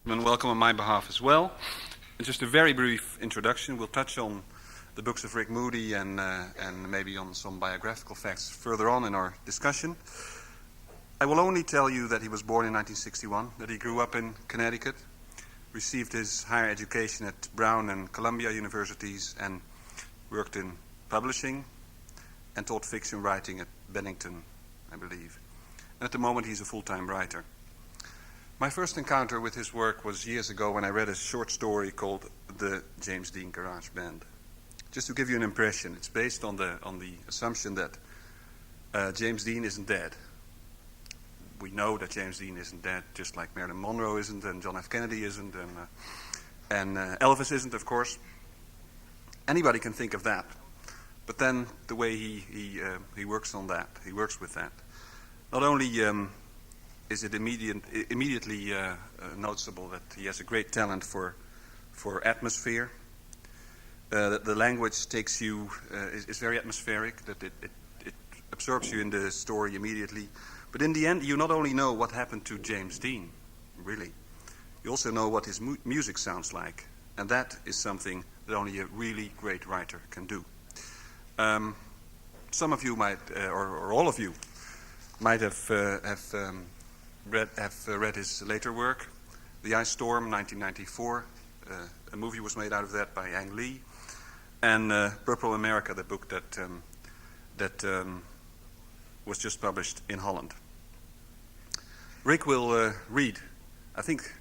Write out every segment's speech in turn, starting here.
And welcome on my behalf as well. And just a very brief introduction. We'll touch on the books of Rick Moody and maybe on some biographical facts further on in our discussion. I will only tell you that he was born in 1961, that he grew up in Connecticut, received his higher education at Brown and Columbia universities, and worked in publishing and taught fiction writing at Bennington, I believe. And at the moment he's a full-time writer. My first encounter with his work was years ago when I read a short story called The James Dean Garageband. Just to give you an impression, it's based on the assumption that James Dean isn't dead. We know that James Dean isn't dead, just like Marilyn Monroe isn't, and John F. Kennedy isn't, and Elvis isn't, of course. Anybody can think of that. But then the way he works on that, he works with that. Not only is it immediately noticeable that he has a great talent for atmosphere. The language takes you is very atmospheric. That it absorbs you in the story immediately. But in the end, you not only know what happened to James Dean, really, you also know what his music sounds like, and that is something that only a really great writer can do. Some of you might, or all of you, might have read his later work, The Ice Storm, 1994. A movie was made out of that by Ang Lee. And Purple America, the book that was just published in Holland. Rick will read, I think,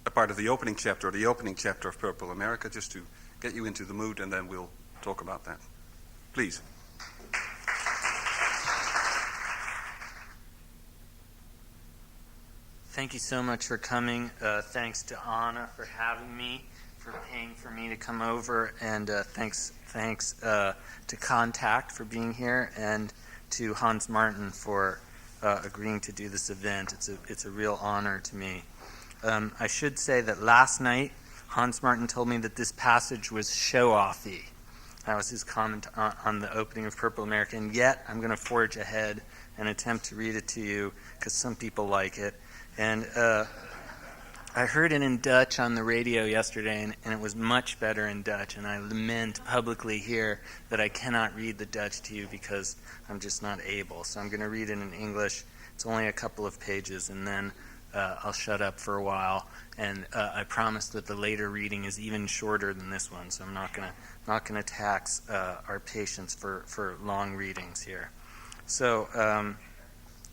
a part of the opening chapter of Purple America, just to get you into the mood, and then we'll talk about that. Please. Thank you so much for coming. Thanks to Anna for having me, for paying for me to come over, and thanks to Contact for being here, and to Hans Maarten for agreeing to do this event. It's a real honor to me. I should say that last night Hans Maarten told me that this passage was show-offy. That was his comment on the opening of Purple America, and yet I'm going to forge ahead and attempt to read it to you because some people like it. And I heard it in Dutch on the radio yesterday, and it was much better in Dutch, and I lament publicly here that I cannot read the Dutch to you because I'm just not able. So I'm going to read it in English. It's only a couple of pages, and then I'll shut up for a while. And I promise that the later reading is even shorter than this one, so I'm not going to tax our patience for long readings here. So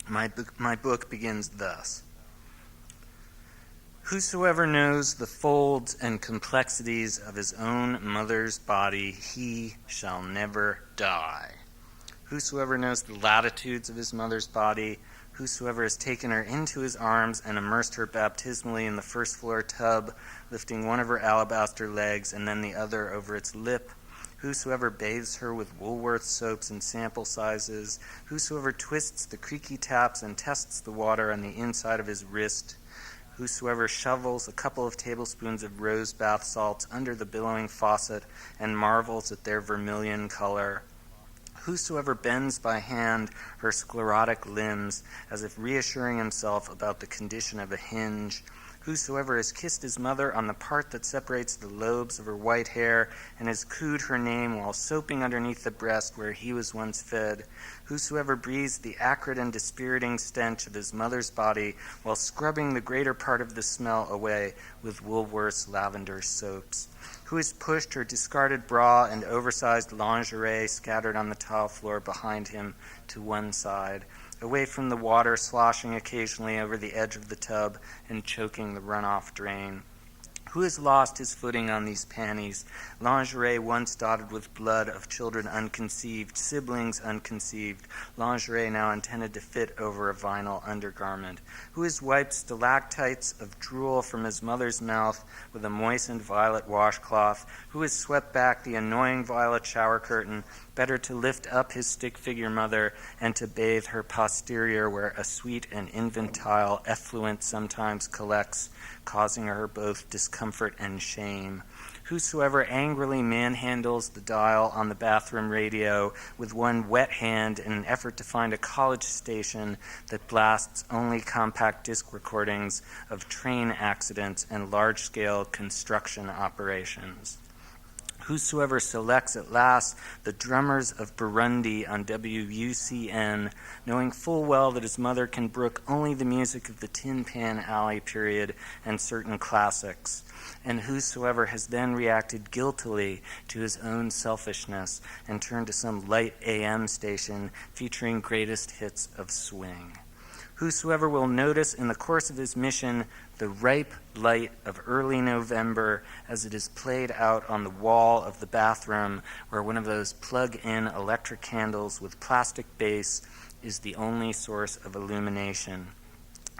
my book begins thus. Whosoever knows the folds and complexities of his own mother's body, he shall never die. Whosoever knows the latitudes of his mother's body, whosoever has taken her into his arms and immersed her baptismally in the first floor tub, lifting one of her alabaster legs and then the other over its lip, whosoever bathes her with Woolworth soaps in sample sizes, whosoever twists the creaky taps and tests the water on the inside of his wrist, whosoever shovels a couple of tablespoons of rose bath salts under the billowing faucet and marvels at their vermilion color, whosoever bends by hand her sclerotic limbs as if reassuring himself about the condition of a hinge, whosoever has kissed his mother on the part that separates the lobes of her white hair and has cooed her name while soaping underneath the breast where he was once fed, whosoever breathes the acrid and dispiriting stench of his mother's body while scrubbing the greater part of the smell away with Woolworth's lavender soaps, who has pushed her discarded bra and oversized lingerie scattered on the tile floor behind him to one side, away from the water sloshing occasionally over the edge of the tub and choking the runoff drain. Who has lost his footing on these panties, lingerie once dotted with blood of children unconceived, siblings unconceived, lingerie now intended to fit over a vinyl undergarment? Who has wiped stalactites of drool from his mother's mouth with a moistened violet washcloth? Who has swept back the annoying violet shower curtain, better to lift up his stick-figure mother and to bathe her posterior where a sweet and infantile effluent sometimes collects, causing her both discomfort discomfort and shame. Whosoever angrily manhandles the dial on the bathroom radio with one wet hand in an effort to find a college station that blasts only compact disc recordings of train accidents and large-scale construction operations. Whosoever selects at last the drummers of Burundi on WUCN, knowing full well that his mother can brook only the music of the Tin Pan Alley period and certain classics, and whosoever has then reacted guiltily to his own selfishness and turned to some light AM station featuring greatest hits of swing. Whosoever will notice in the course of his mission the ripe light of early November as it is played out on the wall of the bathroom where one of those plug-in electric candles with plastic base is the only source of illumination.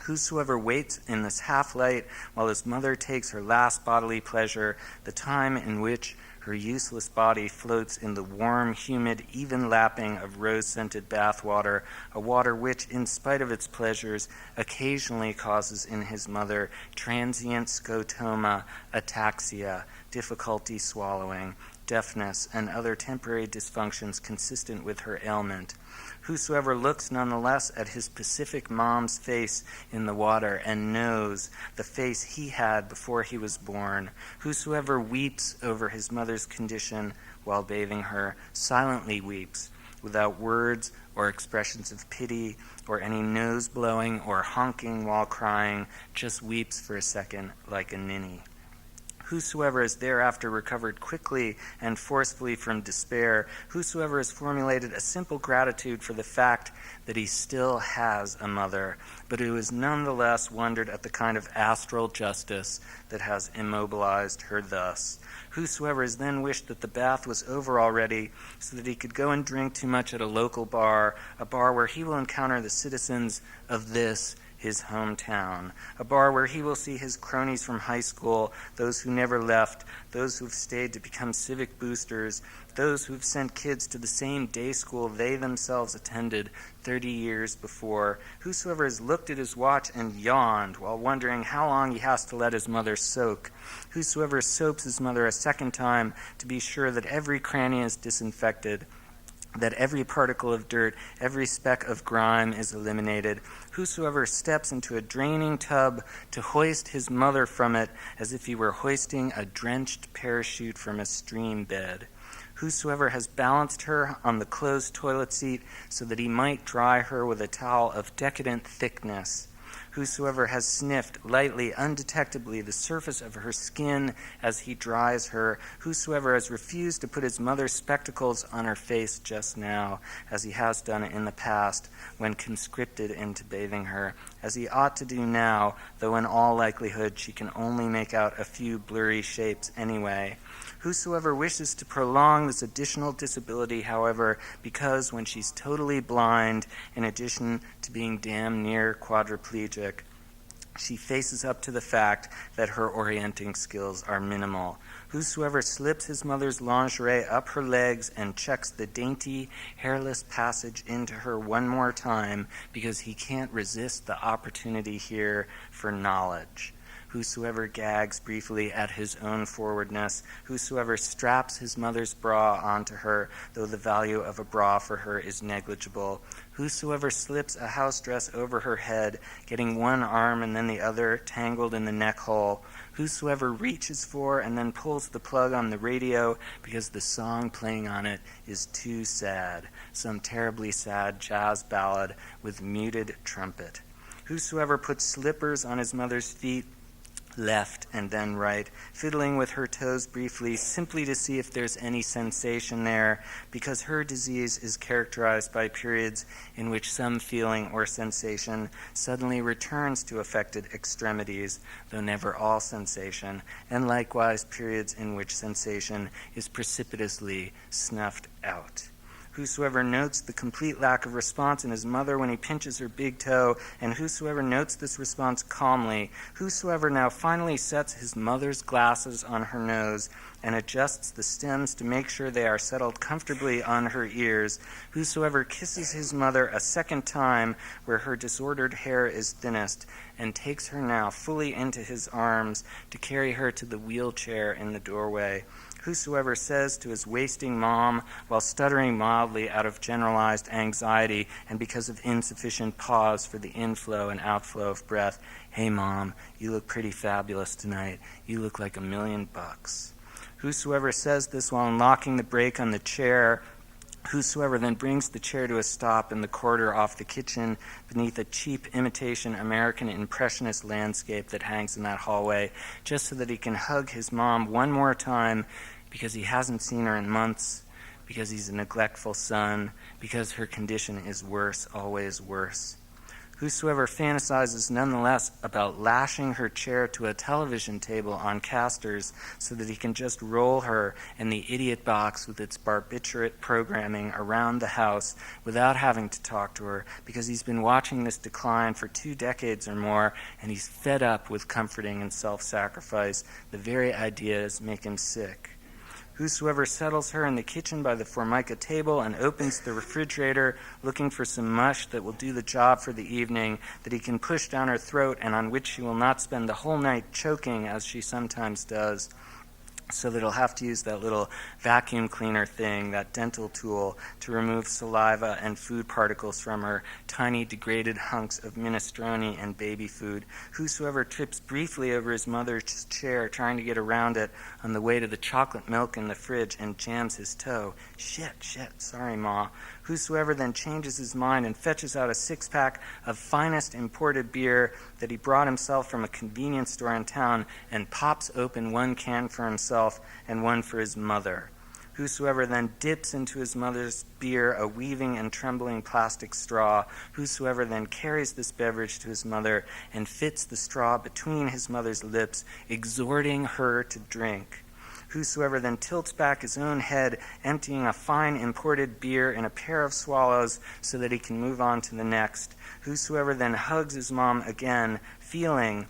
Whosoever waits in this half-light while his mother takes her last bodily pleasure, the time in which her useless body floats in the warm, humid, even lapping of rose-scented bathwater, a water which, in spite of its pleasures, occasionally causes in his mother transient scotoma, ataxia, difficulty swallowing, deafness, and other temporary dysfunctions consistent with her ailment. Whosoever looks nonetheless at his Pacific mom's face in the water and knows the face he had before he was born, whosoever weeps over his mother's condition while bathing her, silently weeps, without words or expressions of pity or any nose-blowing or honking while crying, just weeps for a second like a ninny. Whosoever has thereafter recovered quickly and forcefully from despair, whosoever has formulated a simple gratitude for the fact that he still has a mother, but who has nonetheless wondered at the kind of astral justice that has immobilized her thus. Whosoever has then wished that the bath was over already so that he could go and drink too much at a local bar, a bar where he will encounter the citizens of this, his hometown, a bar where he will see his cronies from high school, those who never left, those who have stayed to become civic boosters, those who have sent kids to the same day school they themselves attended 30 years before, whosoever has looked at his watch and yawned while wondering how long he has to let his mother soak, whosoever soaps his mother a second time to be sure that every cranny is disinfected, that every particle of dirt, every speck of grime is eliminated, whosoever steps into a draining tub to hoist his mother from it as if he were hoisting a drenched parachute from a stream bed, whosoever has balanced her on the closed toilet seat so that he might dry her with a towel of decadent thickness, whosoever has sniffed lightly, undetectably, the surface of her skin as he dries her, whosoever has refused to put his mother's spectacles on her face just now, as he has done in the past when conscripted into bathing her, as he ought to do now, though in all likelihood she can only make out a few blurry shapes anyway. Whosoever wishes to prolong this additional disability, however, because when she's totally blind, in addition to being damn near quadriplegic, she faces up to the fact that her orienting skills are minimal. Whosoever slips his mother's lingerie up her legs and checks the dainty, hairless passage into her one more time because he can't resist the opportunity here for knowledge. Whosoever gags briefly at his own forwardness, whosoever straps his mother's bra onto her, though the value of a bra for her is negligible, whosoever slips a house dress over her head, getting one arm and then the other tangled in the neck hole, whosoever reaches for and then pulls the plug on the radio because the song playing on it is too sad, some terribly sad jazz ballad with muted trumpet, whosoever puts slippers on his mother's feet, left and then right, fiddling with her toes briefly simply to see if there's any sensation there, because her disease is characterized by periods in which some feeling or sensation suddenly returns to affected extremities, though never all sensation, and likewise periods in which sensation is precipitously snuffed out. Whosoever notes the complete lack of response in his mother when he pinches her big toe, and whosoever notes this response calmly, whosoever now finally sets his mother's glasses on her nose and adjusts the stems to make sure they are settled comfortably on her ears, whosoever kisses his mother a second time where her disordered hair is thinnest, and takes her now fully into his arms to carry her to the wheelchair in the doorway, whosoever says to his wasting mom, while stuttering mildly out of generalized anxiety and because of insufficient pause for the inflow and outflow of breath, "Hey, Mom, you look pretty fabulous tonight. You look like $1,000,000. Whosoever says this while unlocking the brake on the chair, whosoever then brings the chair to a stop in the corridor off the kitchen beneath a cheap imitation American Impressionist landscape that hangs in that hallway, just so that he can hug his mom one more time because he hasn't seen her in months, because he's a neglectful son, because her condition is worse, always worse. Whosoever fantasizes nonetheless about lashing her chair to a television table on casters so that he can just roll her and the idiot box with its barbiturate programming around the house without having to talk to her because he's been watching this decline for 2 decades or more and he's fed up with comforting and self-sacrifice, the very ideas make him sick. Whosoever settles her in the kitchen by the Formica table and opens the refrigerator looking for some mush that will do the job for the evening, that he can push down her throat and on which she will not spend the whole night choking as she sometimes does, so that he'll have to use that little vacuum cleaner thing, that dental tool, to remove saliva and food particles from her tiny degraded hunks of minestrone and baby food. Whosoever trips briefly over his mother's chair trying to get around it on the way to the chocolate milk in the fridge and jams his toe. Shit, sorry, Ma. Whosoever then changes his mind and fetches out a 6-pack of finest imported beer that he brought himself from a convenience store in town and pops open 1 can for himself and 1 for his mother. Whosoever then dips into his mother's beer a weaving and trembling plastic straw, whosoever then carries this beverage to his mother and fits the straw between his mother's lips, exhorting her to drink. Whosoever then tilts back his own head, emptying a fine imported beer in a pair of swallows so that he can move on to the next. Whosoever then hugs his mom again, feeling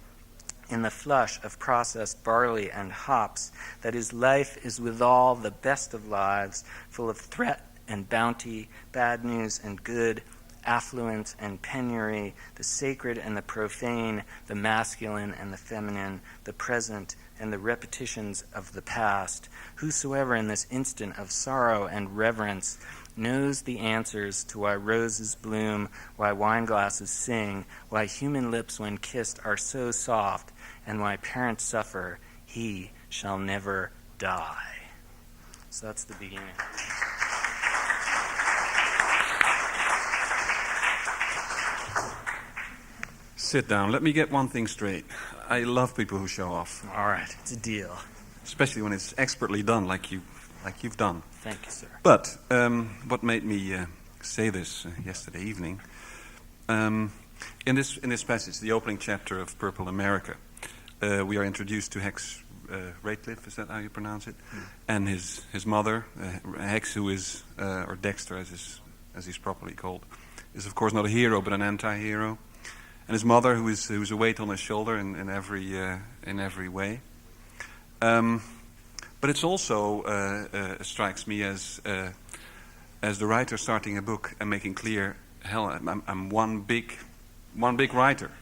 in the flush of processed barley and hops that his life is withal the best of lives, full of threat and bounty, bad news and good, affluence and penury, the sacred and the profane, the masculine and the feminine, the present and the repetitions of the past. Whosoever in this instant of sorrow and reverence knows the answers to why roses bloom, why wineglasses sing, why human lips when kissed are so soft, and why parents suffer, he shall never die. So that's the beginning. Sit down. Let me get one thing straight. I love people who show off. All right, it's a deal. Especially when it's expertly done, like you've done. Thank you, sir. But what made me say this yesterday evening, in this passage, the opening chapter of Purple America, we are introduced to Hex Ratcliffe, is that how you pronounce it? And his mother, Hex, who is, or Dexter as he's properly called, is of course not a hero but an anti-hero. And his mother, who's a weight on his shoulder in every way. But it's also strikes me as the writer starting a book and making clear, hell, I'm one big writer,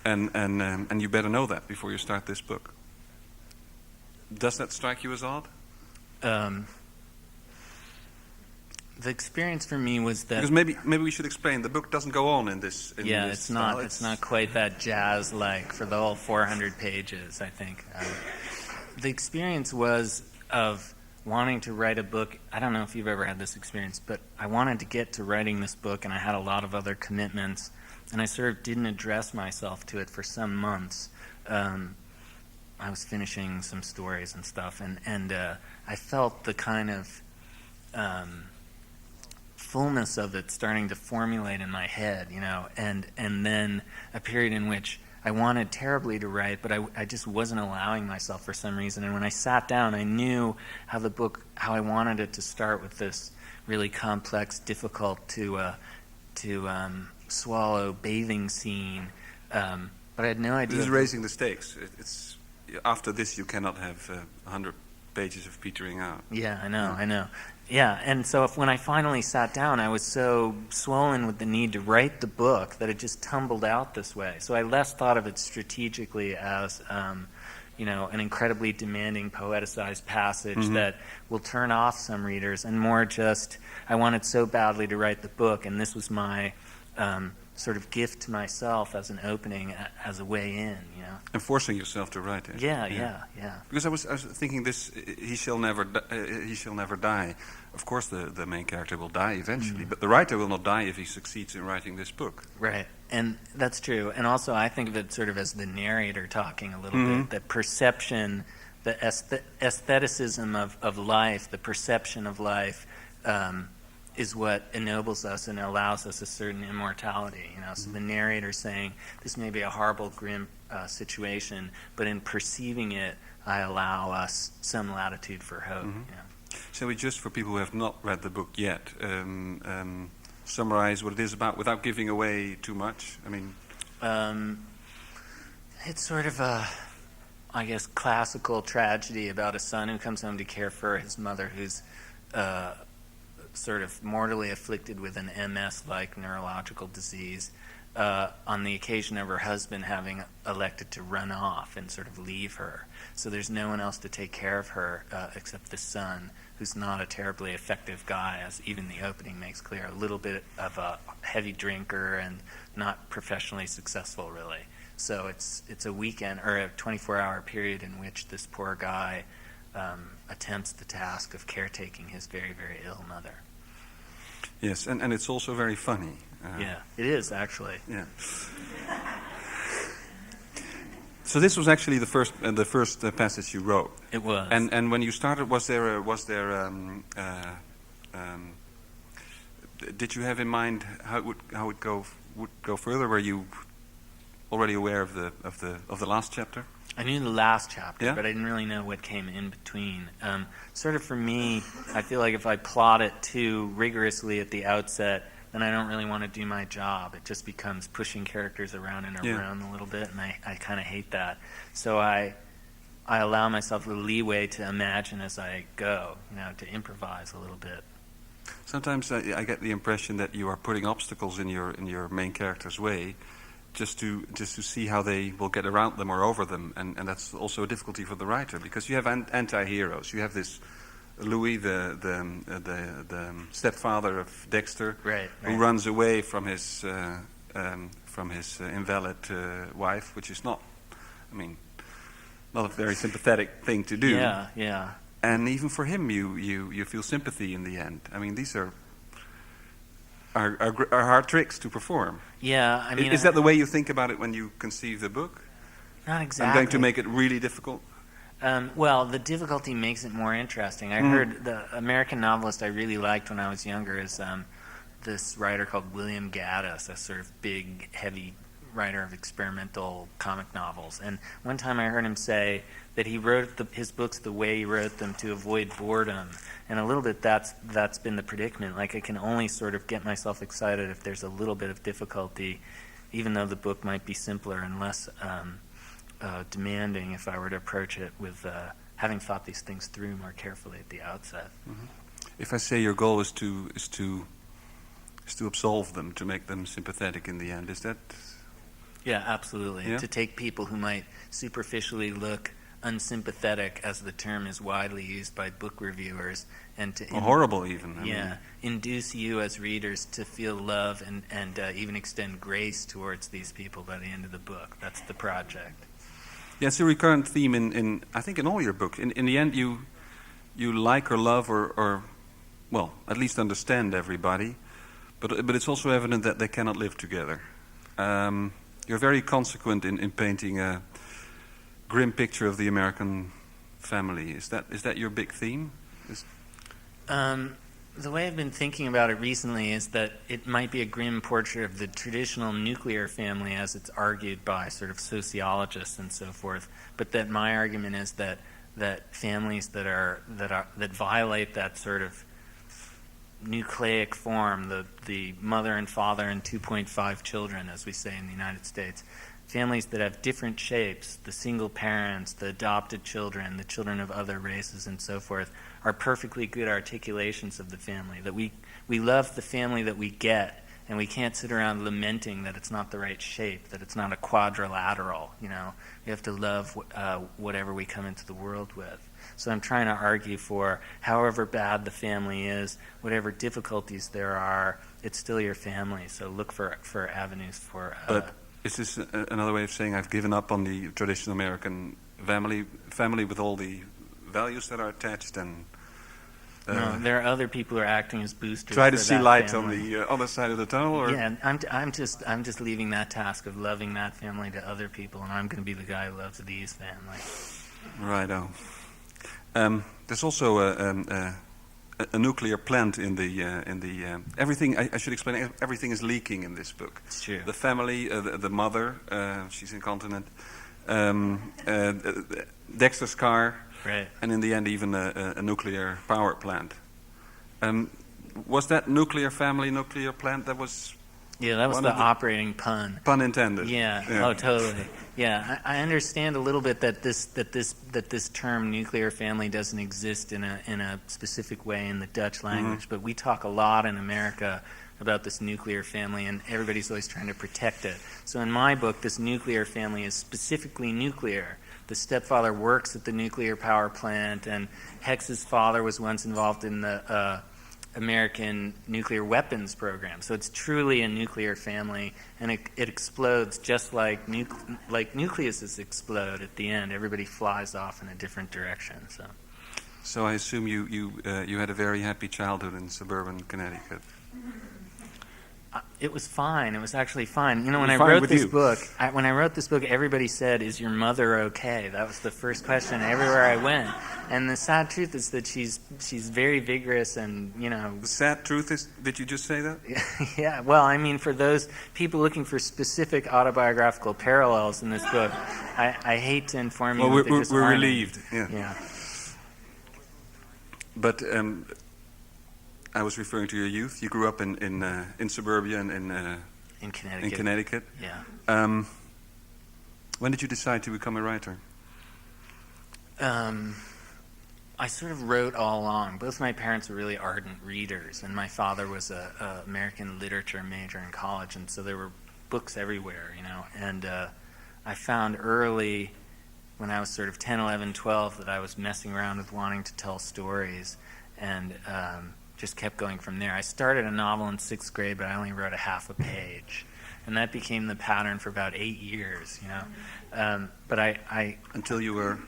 and you better know that before you start this book. Does that strike you as odd? The experience for me was that because maybe we should explain. The book doesn't go on in this. It's not. It's not quite that jazz-like for the whole 400 pages. I think the experience was of wanting to write a book. I don't know if you've ever had this experience, but I wanted to get to writing this book, and I had a lot of other commitments, and I sort of didn't address myself to it for some months. I was finishing some stories and stuff, and I felt the kind of fullness of it starting to formulate in my head, and then a period in which I wanted terribly to write, but I just wasn't allowing myself for some reason. And when I sat down, I knew how I wanted it to start with really complex, difficult to swallow bathing scene. But I had no idea. This is raising the stakes. It's after this you cannot have 100 pages of petering out. Yeah, I know. Yeah, and so when I finally sat down, I was so swollen with the need to write the book that it just tumbled out this way. So I less thought of it strategically as, an incredibly demanding, poeticized passage that will turn off some readers, and more just, I wanted so badly to write the book, and this was my sort of gift to myself as an opening, as a way in, And forcing yourself to write it. Yeah. Because I was thinking this, he shall never die. Of course the main character will die eventually, but the writer will not die if he succeeds in writing this book. Right, and that's true. And also I think of it sort of as the narrator talking a little bit, the perception, the aestheticism of life, the perception of life, is what ennobles us and allows us a certain immortality. So the narrator saying, this may be a horrible, grim situation, but in perceiving it, I allow us some latitude for hope. Shall we just, for people who have not read the book yet, summarize what it is about without giving away too much? I mean, it's sort of a, I guess, classical tragedy about a son who comes home to care for his mother, who's sort of mortally afflicted with an MS-like neurological disease, on the occasion of her husband having elected to run off and sort of leave her. So there's no one else to take care of her except the son, who's not a terribly effective guy, as even the opening makes clear, a little bit of a heavy drinker and not professionally successful, really. So it's a weekend, or a 24-hour period in which this poor guy attempts the task of caretaking his very, very ill mother. Yes, and it's also very funny. Yeah, it is, actually. Yeah. So this was actually the first passage you wrote. It was. And when you started, did you have in mind how it would go further? Were you already aware of the last chapter? I knew the last chapter, Yeah? but I didn't really know what came in between. Sort of for me, I feel like if I plot it too rigorously at the outset, then I don't really want to do my job. It just becomes pushing characters around in a room a little bit, and I kind of hate that. So I allow myself the leeway to imagine as I go, to improvise a little bit. Sometimes I get the impression that you are putting obstacles in your main character's way, just to see how they will get around them or over them, and that's also a difficulty for the writer, because you have anti-heroes. You have this Louis, the stepfather of Dexter, right. who runs away from his invalid wife, which is not a very sympathetic thing to do. Yeah. And even for him, you feel sympathy in the end. I mean, these are hard tricks to perform. Yeah, I mean... Is that the way you think about it when you conceive the book? Not exactly. I'm going to make it really difficult? Well, the difficulty makes it more interesting. I heard the American novelist I really liked when I was younger is this writer called William Gaddis, a sort of big, heavy writer of experimental comic novels. And one time I heard him say that he wrote his books the way he wrote them to avoid boredom. And a little bit that's been the predicament. Like, I can only sort of get myself excited if there's a little bit of difficulty, even though the book might be simpler and less demanding if I were to approach it with having thought these things through more carefully at the outset. Mm-hmm. If I say your goal is to absolve them, to make them sympathetic in the end, is that... Yeah, absolutely. Yeah? To take people who might superficially look unsympathetic, as the term is widely used by book reviewers, and to horrible even. I mean. Induce you as readers to feel love and even extend grace towards these people by the end of the book. That's the project. Yeah, it's a recurrent theme in I think in all your books. In the end, you like or love or well, at least understand everybody, but it's also evident that they cannot live together. You're very consequent in painting a grim picture of the American family. Is that your big theme? The way I've been thinking about it recently is that it might be a grim portrait of the traditional nuclear family as it's argued by sort of sociologists and so forth, but that my argument is that families that violate that sort of nucleic form, the mother and father and 2.5 children, as we say in the United States. Families that have different shapes, the single parents, the adopted children, the children of other races, and so forth, are perfectly good articulations of the family. That we love the family that we get, and we can't sit around lamenting that it's not the right shape, that it's not a quadrilateral. We have to love whatever we come into the world with. So I'm trying to argue for however bad the family is, whatever difficulties there are, it's still your family. So look for avenues for... But is this another way of saying I've given up on the traditional American family with all the values that are attached and... no, there are other people who are acting as boosters. Try to for see that light family. on the other side of the tunnel, or Yeah, I'm just leaving that task of loving that family to other people, and I'm going to be the guy who loves these families. Righto. There's also a nuclear plant in the everything. I should explain. Everything is leaking in this book. It's true. The family, the mother, she's incontinent. Dexter's car. Right. And in the end, even a nuclear power plant. Was that nuclear plant that was... Yeah, that was the operating pun. Pun intended. Yeah. Oh, totally. Yeah, I understand a little bit that this term nuclear family doesn't exist in a specific way in the Dutch language, but we talk a lot in America about this nuclear family, and everybody's always trying to protect it. So in my book, this nuclear family is specifically nuclear. The stepfather works at the nuclear power plant, and Hex's father was once involved in the American nuclear weapons program. So it's truly a nuclear family, and it explodes just like nucleuses explode at the end. Everybody flies off in a different direction. So I assume you had a very happy childhood in suburban Connecticut. It was fine. It was actually fine. When I wrote this book, everybody said, "Is your mother okay?" That was the first question everywhere I went. And the sad truth is that she's very vigorous, and The sad truth is, did you just say that? Yeah. Well, I mean, for those people looking for specific autobiographical parallels in this book, I hate to inform you. Well, we're relieved. Yeah. But I was referring to your youth. You grew up in suburbia and In Connecticut. in Connecticut. Yeah. When did you decide to become a writer? I sort of wrote all along. Both my parents were really ardent readers, and my father was a American literature major in college, and so there were books everywhere, And I found early, when I was sort of 10, 11, 12, that I was messing around with wanting to tell stories, and just kept going from there. I started a novel in 6th grade, but I only wrote a half a page. And that became the pattern for about 8 years, But I Until you were...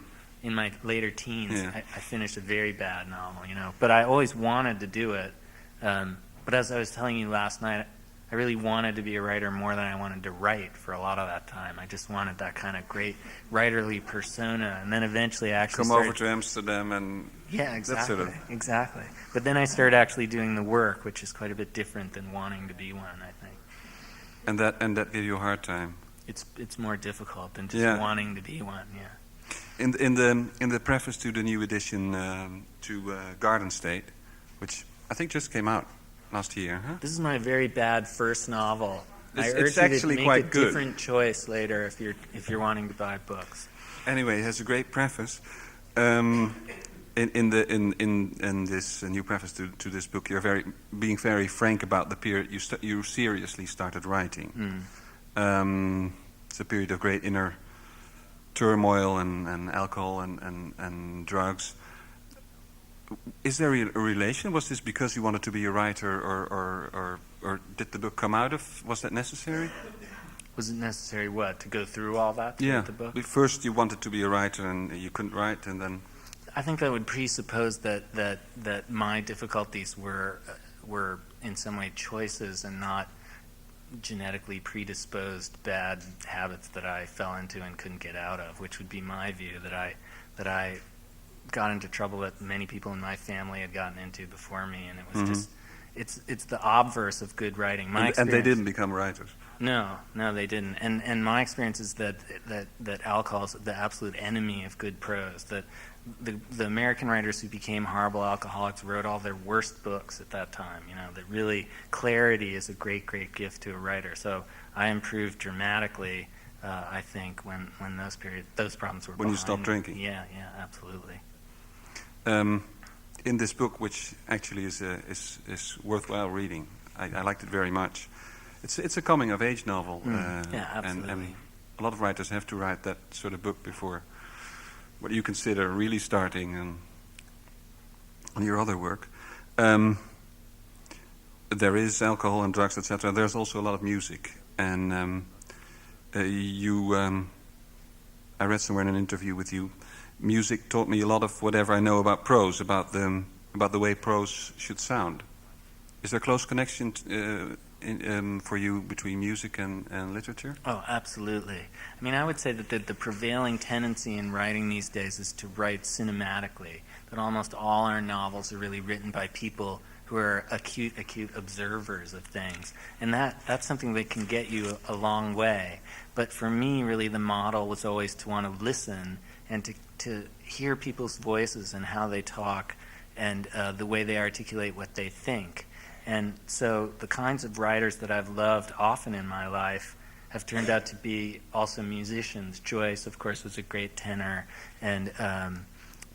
in my later teens, Yeah. I finished a very bad novel, But I always wanted to do it. But as I was telling you last night, I really wanted to be a writer more than I wanted to write for a lot of that time. I just wanted that kind of great writerly persona. And then eventually I actually Come over to Amsterdam and... Yeah, exactly. That sort of... Exactly. But then I started actually doing the work, which is quite a bit different than wanting to be one, I think. And that gave you a hard time? It's more difficult than just wanting to be one, yeah. In the preface to the new edition to Garden State, which I think just came out last year, huh? This is my very bad first novel. I urge It's you actually to quite make a good. different choice later if you're wanting to buy books. Anyway, it has a great preface. In this new preface to this book, you're being very frank about the period you seriously started writing. It's a period of great inner turmoil and alcohol and drugs. Is there a relation? Was this because you wanted to be a writer, or did the book come out of? Was that necessary? Was it necessary to go through all that to write the book? First you wanted to be a writer and you couldn't write, and then... I think that would presuppose that my difficulties were in some way choices and not genetically predisposed bad habits that I fell into and couldn't get out of, which would be my view, that I got into trouble that many people in my family had gotten into before me, and it was just it's the obverse of good writing. And they didn't become writers. No, they didn't. And my experience is that alcohol is the absolute enemy of good prose. the American writers who became horrible alcoholics wrote all their worst books at that time. That really clarity is a great, great gift to a writer. So I improved dramatically, I think, when those problems were when behind you stopped me. drinking. Yeah, absolutely. In this book, which actually is worthwhile reading, I liked it very much. It's a coming of age novel. Absolutely. And a lot of writers have to write that sort of book before what you consider really starting on your other work. There is alcohol and drugs, etc. There's also a lot of music. And I read somewhere in an interview with you, music taught me a lot of whatever I know about prose, about the way prose should sound. Is there a close connection for you between music and literature? Oh, absolutely. I mean, I would say that the prevailing tendency in writing these days is to write cinematically, that almost all our novels are really written by people who are acute observers of things. And that's something that can get you a long way. But for me, really, the model was always to want to listen and to hear people's voices and how they talk and the way they articulate what they think. And so the kinds of writers that I've loved often in my life have turned out to be also musicians. Joyce, of course, was a great tenor, and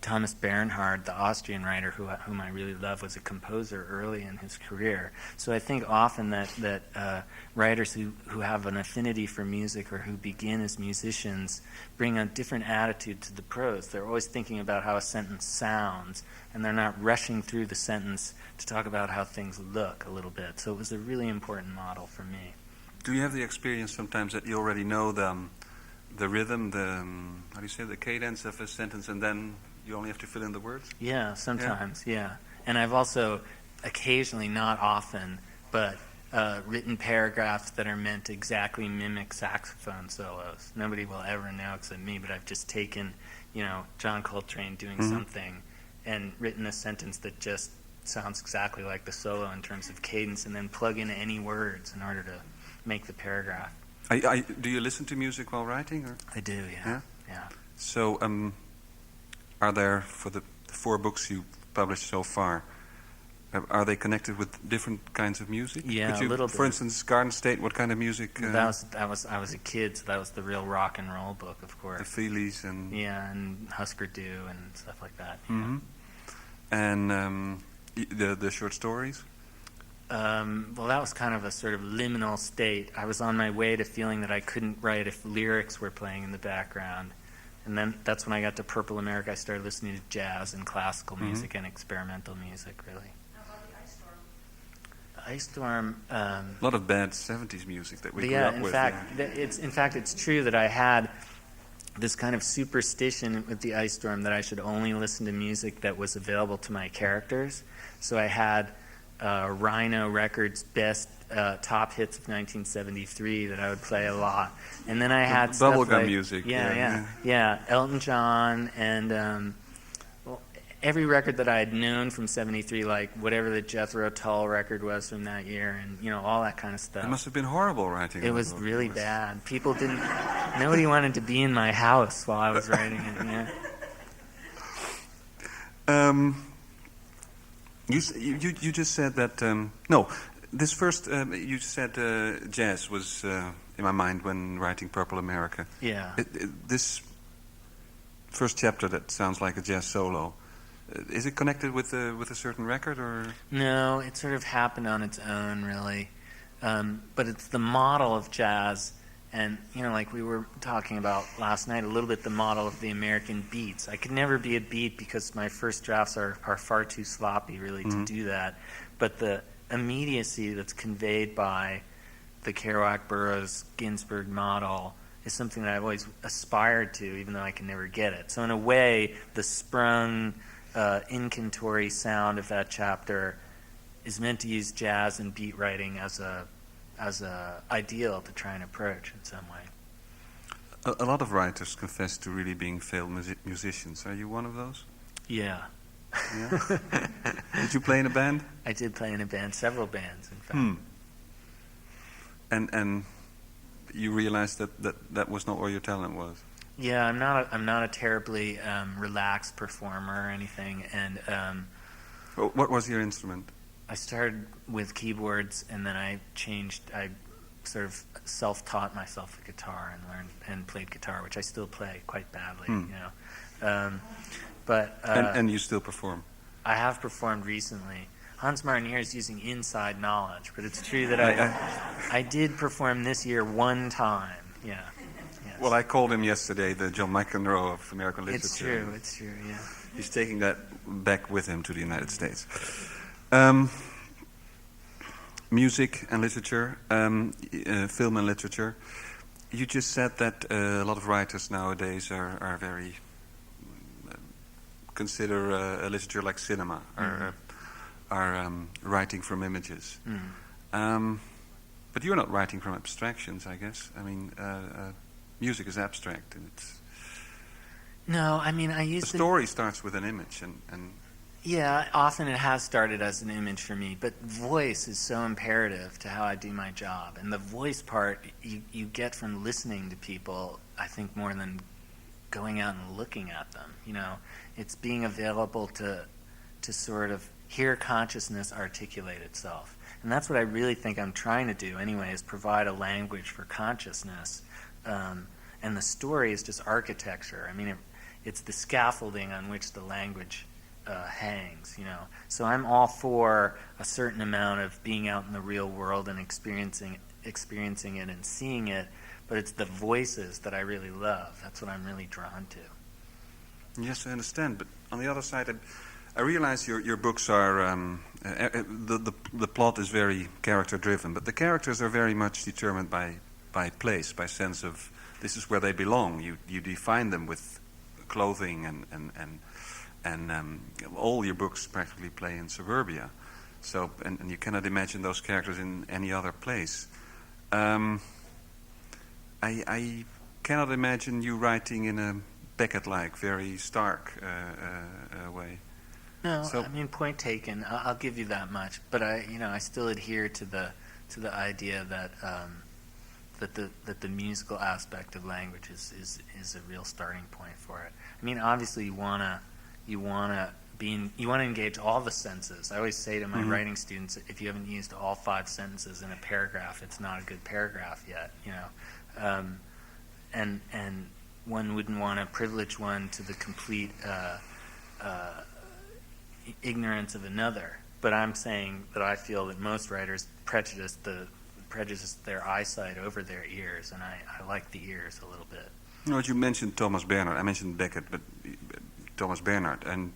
Thomas Bernhard, the Austrian writer whom I really love, was a composer early in his career. So I think often that writers who have an affinity for music or who begin as musicians bring a different attitude to the prose. They're always thinking about how a sentence sounds, and they're not rushing through the sentence to talk about how things look a little bit. So it was a really important model for me. Do you have the experience sometimes that you already know the rhythm, the cadence of a sentence, and then you only have to fill in the words? Yeah, sometimes, yeah. And I've also occasionally, not often, but written paragraphs that are meant to exactly mimic saxophone solos. Nobody will ever know except me, but I've just taken, John Coltrane doing something and written a sentence that just sounds exactly like the solo in terms of cadence, and then plug in any words in order to make the paragraph. Do you listen to music while writing? Or? I do, yeah. So, are there, for the 4 books you published so far, are they connected with different kinds of music? Yeah, a little bit. For instance, Garden State, what kind of music? I was a kid, so that was the real rock and roll book, of course. The Feelies and... Yeah, and Husker Du and stuff like that. Mm-hmm. And the short stories? Well, that was kind of a sort of liminal state. I was on my way to feeling that I couldn't write if lyrics were playing in the background. And then that's when I got to Purple America. I started listening to jazz and classical music and experimental music, really. How about the Ice Storm? The Ice Storm... a lot of bad 70s music that we grew up with. In fact, it's true that I had this kind of superstition with the Ice Storm that I should only listen to music that was available to my characters. So I had Rhino Records' best top hits of 1973 that I would play a lot. And then I had bubblegum music. Yeah. Elton John and every record that I had known from 73, like whatever the Jethro Tull record was from that year, and all that kind of stuff. It must have been horrible writing. It was really bad. Nobody wanted to be in my house while I was writing it. Yeah. You just said that this first you said jazz was in my mind when writing Purple America. Yeah. This first chapter that sounds like a jazz solo. Is it connected with a certain record, or? No, it sort of happened on its own, really. But it's the model of jazz, and like we were talking about last night, a little bit the model of the American beats. I could never be a beat because my first drafts are far too sloppy, really, to do that. But the immediacy that's conveyed by the Kerouac, Burroughs, Ginsberg model is something that I've always aspired to, even though I can never get it. So in a way, the sprung, incantory sound of that chapter is meant to use jazz and beat writing as a ideal to try and approach in some way. A lot of writers confess to really being failed musicians. Are you one of those? Yeah. Did you play in a band? I did play in a band, several bands, in fact. And you realized that was not where your talent was? Yeah, I'm not a terribly relaxed performer or anything, and What was your instrument? I started with keyboards, and then I sort of self-taught myself the guitar and learned and played guitar, which I still play quite badly, you know. But And you still perform? I have performed recently. Hans Maarten here is using inside knowledge, but it's true that I did perform this year one time. Yeah. Yes. Well, I called him yesterday the John McEnroe of American literature. It's true, yeah. He's taking that back with him to the United States. Music and literature, film and literature. You just said that a lot of writers nowadays are very consider literature like cinema, are writing from images. But you're not writing from abstractions, I guess. I mean, music is abstract, and it's. No, I mean, I used the story starts with an image, and yeah, often it has started as an image for me, but voice is so imperative to how I do my job. And the voice part you get from listening to people, I think, more than going out and looking at them. You know, it's being available to sort of hear consciousness articulate itself. And that's what I really think I'm trying to do anyway, is provide a language for consciousness. And the story is just architecture. I mean, it's the scaffolding on which the language hangs, you know. So I'm all for a certain amount of being out in the real world and experiencing it and seeing it, but it's the voices that I really love. That's what I'm really drawn to. Yes, I understand. But on the other side, I realize your books are the plot is very character driven, but the characters are very much determined by place, by sense of this is where they belong. You define them with clothing and all your books practically play in suburbia. So and you cannot imagine those characters in any other place. I cannot imagine you writing in a Beckett-like, very stark way. No, so, I mean, point taken. I'll give you that much. But I still adhere to the idea that the musical aspect of language is a real starting point for it. I mean, obviously you wanna engage all the senses. I always say to my writing students, if you haven't used all 5 sentences in a paragraph, it's not a good paragraph yet. You know, and one wouldn't want to privilege one to the complete ignorance of another. But I'm saying that I feel that most writers prejudice their eyesight over their ears, and I like the ears a little bit. No, you mentioned Thomas Bernhard. I mentioned Beckett, but Thomas Bernhard. And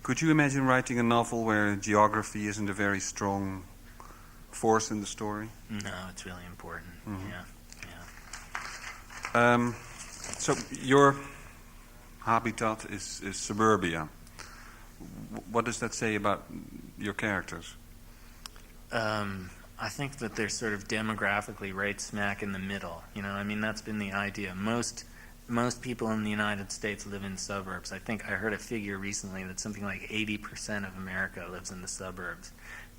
could you imagine writing a novel where geography isn't a very strong force in the story? No, it's really important. Yeah. So your habitat is suburbia. What does that say about your characters? I think that they're sort of demographically right smack in the middle. You know, I mean, that's been the idea. Most people in the United States live in suburbs. I think I heard a figure recently that something like 80% of America lives in the suburbs.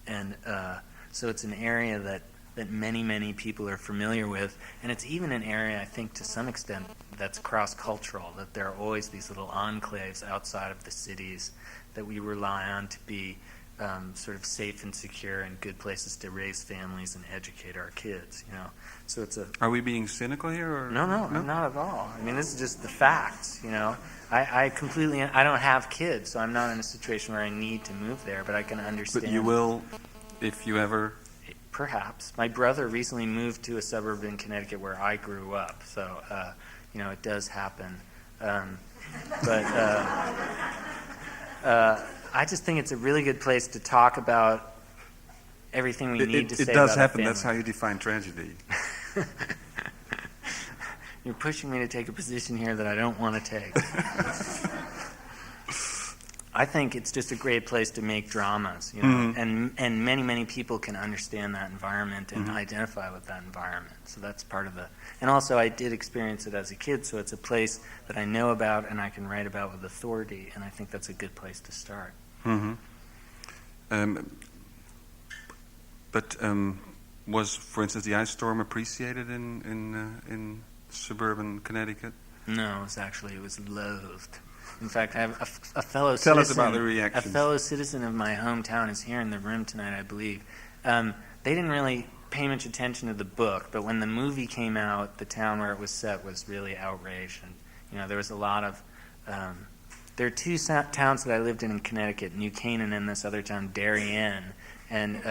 And so it's an area that many people are familiar with. And it's even an area, I think, to some extent, that's cross-cultural, that there are always these little enclaves outside of the cities that we rely on to be sort of safe and secure and good places to raise families and educate our kids, you know. So it's a... Are we being cynical here? Or No, not at all. I mean, this is just the facts, you know. I don't have kids, so I'm not in a situation where I need to move there, but I can understand... But you will, if you ever... Perhaps. My brother recently moved to a suburb in Connecticut where I grew up, so, you know, it does happen. I just think it's a really good place to talk about everything we need to say about It does happen. family. That's how you define tragedy. You're pushing me to take a position here that I don't want to take. I think it's just a great place to make dramas, you know, and many people can understand that environment and identify with that environment. So that's part of and also I did experience it as a kid, so it's a place that I know about and I can write about with authority, and I think that's a good place to start. But was, for instance, the ice storm appreciated in suburban Connecticut? No, it was loathed. In fact, I have a fellow Tell citizen. us about the A reactions. fellow citizen of my hometown is here in the room tonight, I believe. They didn't really pay much attention to the book, but when the movie came out, the town where it was set was really outraged. And, there was a lot of... there are two towns that I lived in Connecticut, New Canaan and this other town, Darien. And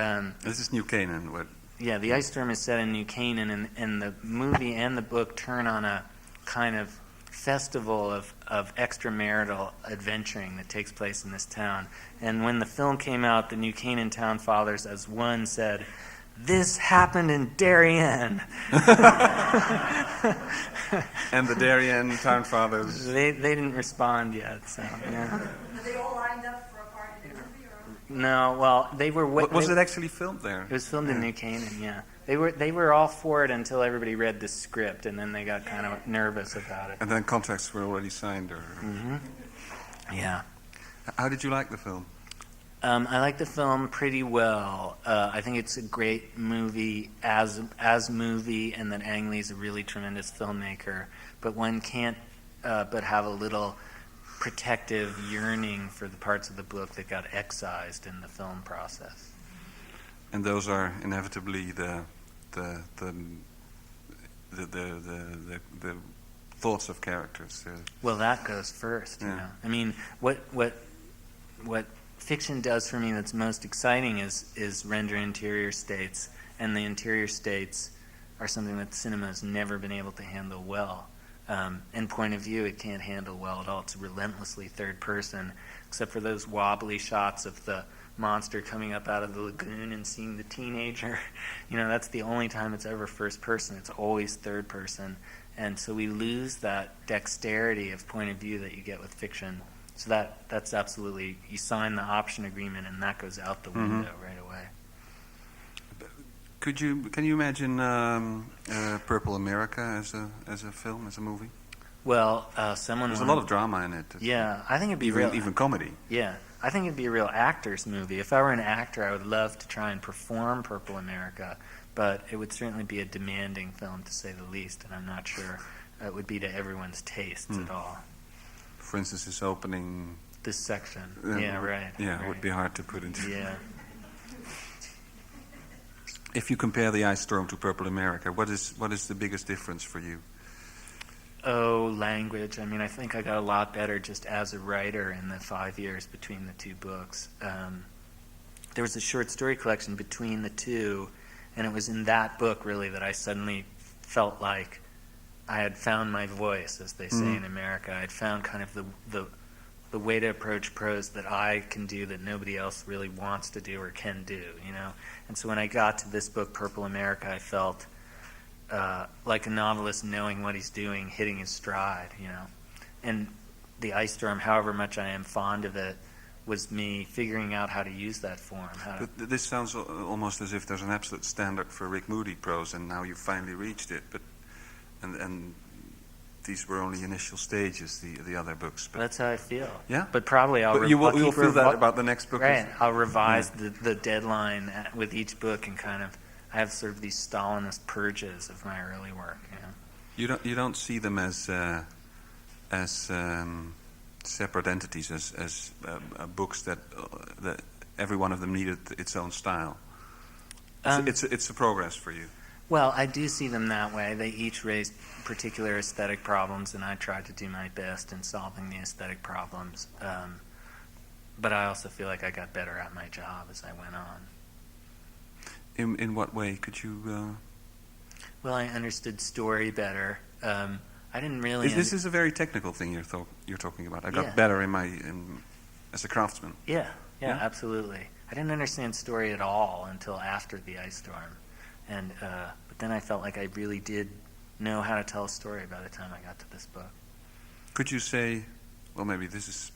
This is New Canaan. What? yeah, the ice storm is set in New Canaan, and the movie and the book turn on a kind of festival of extramarital adventuring that takes place in this town. And when the film came out, the New Canaan town fathers, as one, said, "This happened in Darien." And the Darien town fathers. They didn't respond yet, so yeah. Are they all lined up for a part in the movie? Or? No, well, they were. Was it actually filmed there? It was filmed in New Canaan, yeah. They were all for it until everybody read the script, and then they got kind of nervous about it. And then contracts were already signed, or? Mm-hmm. Yeah. How did you like the film? I like the film pretty well. I think it's a great movie as movie, and that Ang Lee's a really tremendous filmmaker. But one can't but have a little protective yearning for the parts of the book that got excised in the film process. And those are inevitably the thoughts of characters. Well, that goes first. Yeah. You know, I mean, what fiction does for me that's most exciting is render interior states, and the interior states are something that cinema has never been able to handle well. And point of view, it can't handle well at all. It's relentlessly third person, except for those wobbly shots of the monster coming up out of the lagoon and seeing the teenager. That's the only time it's ever first person. It's always third person. And so we lose that dexterity of point of view that you get with fiction. So that's absolutely, you sign the option agreement and that goes out the window right away. Can you imagine Purple America as a film, as a movie? Well, There's a lot of drama in it. Yeah, I think it'd be even comedy. Yeah, I think it'd be a real actor's movie. If I were an actor, I would love to try and perform Purple America, but it would certainly be a demanding film, to say the least, and I'm not sure it would be to everyone's tastes at all. For instance, this opening... This section. Yeah, right. Yeah, right. it would be hard to put into... Yeah. If you compare the Ice Storm to Purple America, what is the biggest difference for you? Oh, language. I mean, I think I got a lot better just as a writer in the 5 years between the two books. There was a short story collection between the two, and it was in that book, really, that I suddenly felt like I had found my voice, as they say in America. I had found kind of the way to approach prose that I can do that nobody else really wants to do or can do, And so when I got to this book, Purple America, I felt like a novelist knowing what he's doing, hitting his stride, And the Ice Storm, however much I am fond of it, was me figuring out how to use that form. But this sounds almost as if there's an absolute standard for Rick Moody prose, and now you've finally reached it. And these were only initial stages, the other books. But that's how I feel. Yeah? But probably I'll you will feel that about the next book? Right. I'll revise the deadline with each book and kind of... I have sort of these Stalinist purges of my early work. You don't see them as separate entities, as books that every one of them needed its own style. It's a progress for you. Well, I do see them that way. They each raised particular aesthetic problems, and I tried to do my best in solving the aesthetic problems. But I also feel like I got better at my job as I went on. In what way could you? Well, I understood story better. I didn't really. This is a very technical thing you're talking about. I got better as a craftsman. Yeah, absolutely. I didn't understand story at all until after the Ice Storm, and but then I felt like I really did know how to tell a story by the time I got to this book. Could you say, well, maybe this is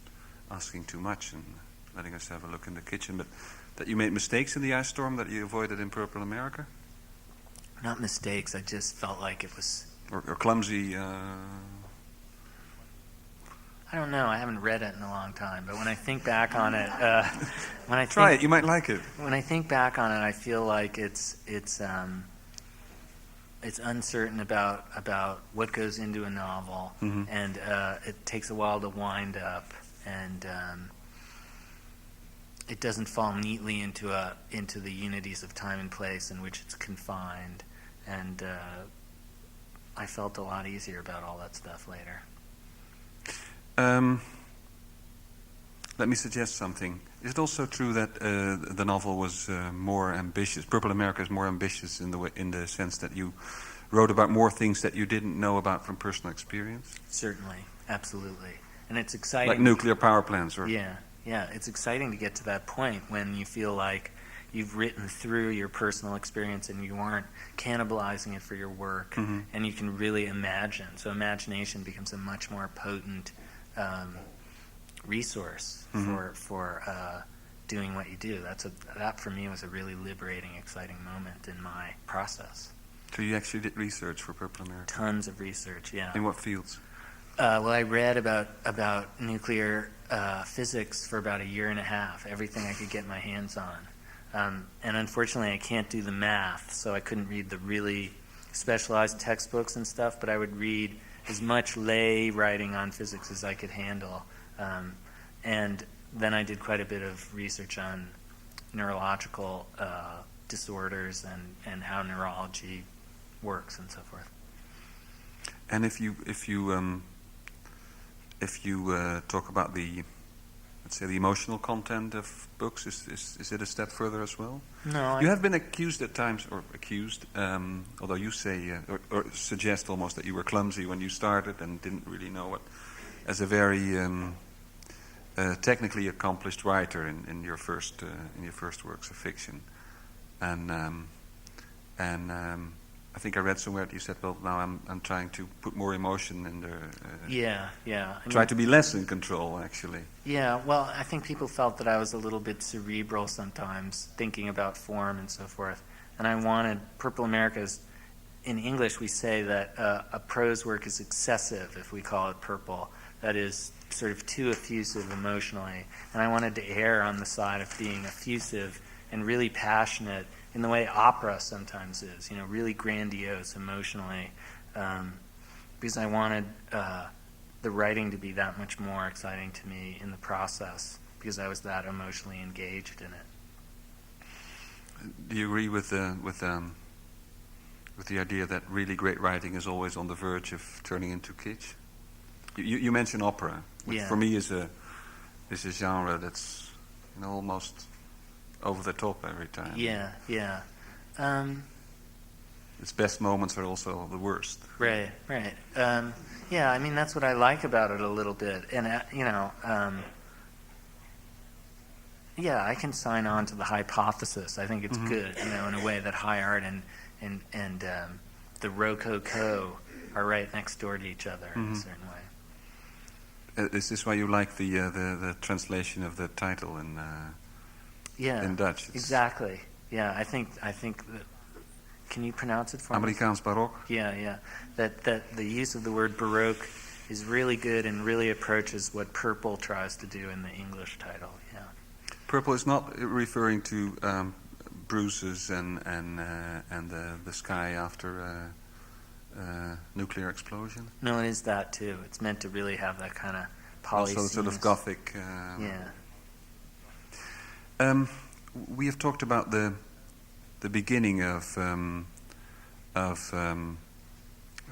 asking too much and letting us have a look in the kitchen, but that you made mistakes in the Ice Storm that you avoided in Purple America? Not mistakes. I just felt like it was... Or clumsy... I don't know. I haven't read it in a long time, but when I think back on it... Try it. You might like it. When I think back on it, I feel like it's it's uncertain about what goes into a novel, and it takes a while to wind up, and it doesn't fall neatly into the unities of time and place in which it's confined, and I felt a lot easier about all that stuff later. Let me suggest something. Is it also true that the novel was more ambitious? Purple America is more ambitious in the sense that you wrote about more things that you didn't know about from personal experience? Certainly, absolutely, and it's exciting. Like nuclear power plants, or yeah, it's exciting to get to that point when you feel like you've written through your personal experience and you aren't cannibalizing it for your work, and you can really imagine. So imagination becomes a much more potent resource for doing what you do. That for me was a really liberating, exciting moment in my process. So you actually did research for Purple America? Tons of research, yeah. In what fields? Well, I read about nuclear physics for about a year and a half, everything I could get my hands on. And unfortunately, I can't do the math, so I couldn't read the really specialized textbooks and stuff, but I would read as much lay writing on physics as I could handle. And then I did quite a bit of research on neurological disorders and how neurology works and so forth. And if you talk about the, let's say, the emotional content of books, is it a step further as well? No. You have been accused at times, although you say or suggest almost that you were clumsy when you started and didn't really know what, as a very technically accomplished writer in your first works of fiction, and I think I read somewhere that you said, well, now I'm trying to put more emotion in there. Yeah. Try to be less in control, actually. Yeah, well, I think people felt that I was a little bit cerebral sometimes, thinking about form and so forth. And I wanted Purple America's, in English we say that a prose work is excessive if we call it purple. That is sort of too effusive emotionally. And I wanted to err on the side of being effusive and really passionate in the way opera sometimes is, really grandiose emotionally, because I wanted the writing to be that much more exciting to me in the process, because I was that emotionally engaged in it. Do you agree with the idea that really great writing is always on the verge of turning into kitsch? You mentioned opera, which for me is a genre that's almost over the top every time. Yeah. Its best moments are also the worst. Right. Yeah, I mean, that's what I like about it a little bit. And, yeah, I can sign on to the hypothesis. I think it's good, in a way that high art and the Rococo are right next door to each other in a certain way. Is this why you like the translation of the title in Dutch? Exactly. Yeah, I think that, can you pronounce it for me? Amerikaans barok. Yeah. That the use of the word baroque is really good and really approaches what Purple tries to do in the English title. Yeah. Purple is not referring to bruises and the sky after nuclear explosion. No, it is that too. It's meant to really have that kind of polysemus. Also sort of gothic. We have talked about the beginning of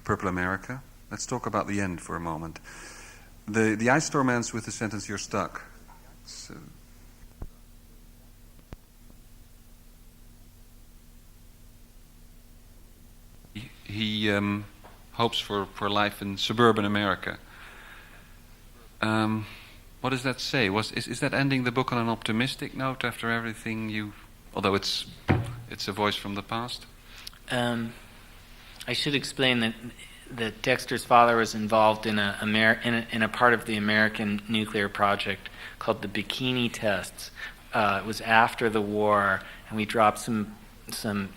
Purple America. Let's talk about the end for a moment. The ice storm ends with the sentence, "You're stuck." So, he hopes for life in suburban America. What does that say? Is that ending the book on an optimistic note after everything although it's a voice from the past? I should explain that Dexter's father was involved in a part of the American nuclear project called the Bikini Tests. It was after the war, and we dropped some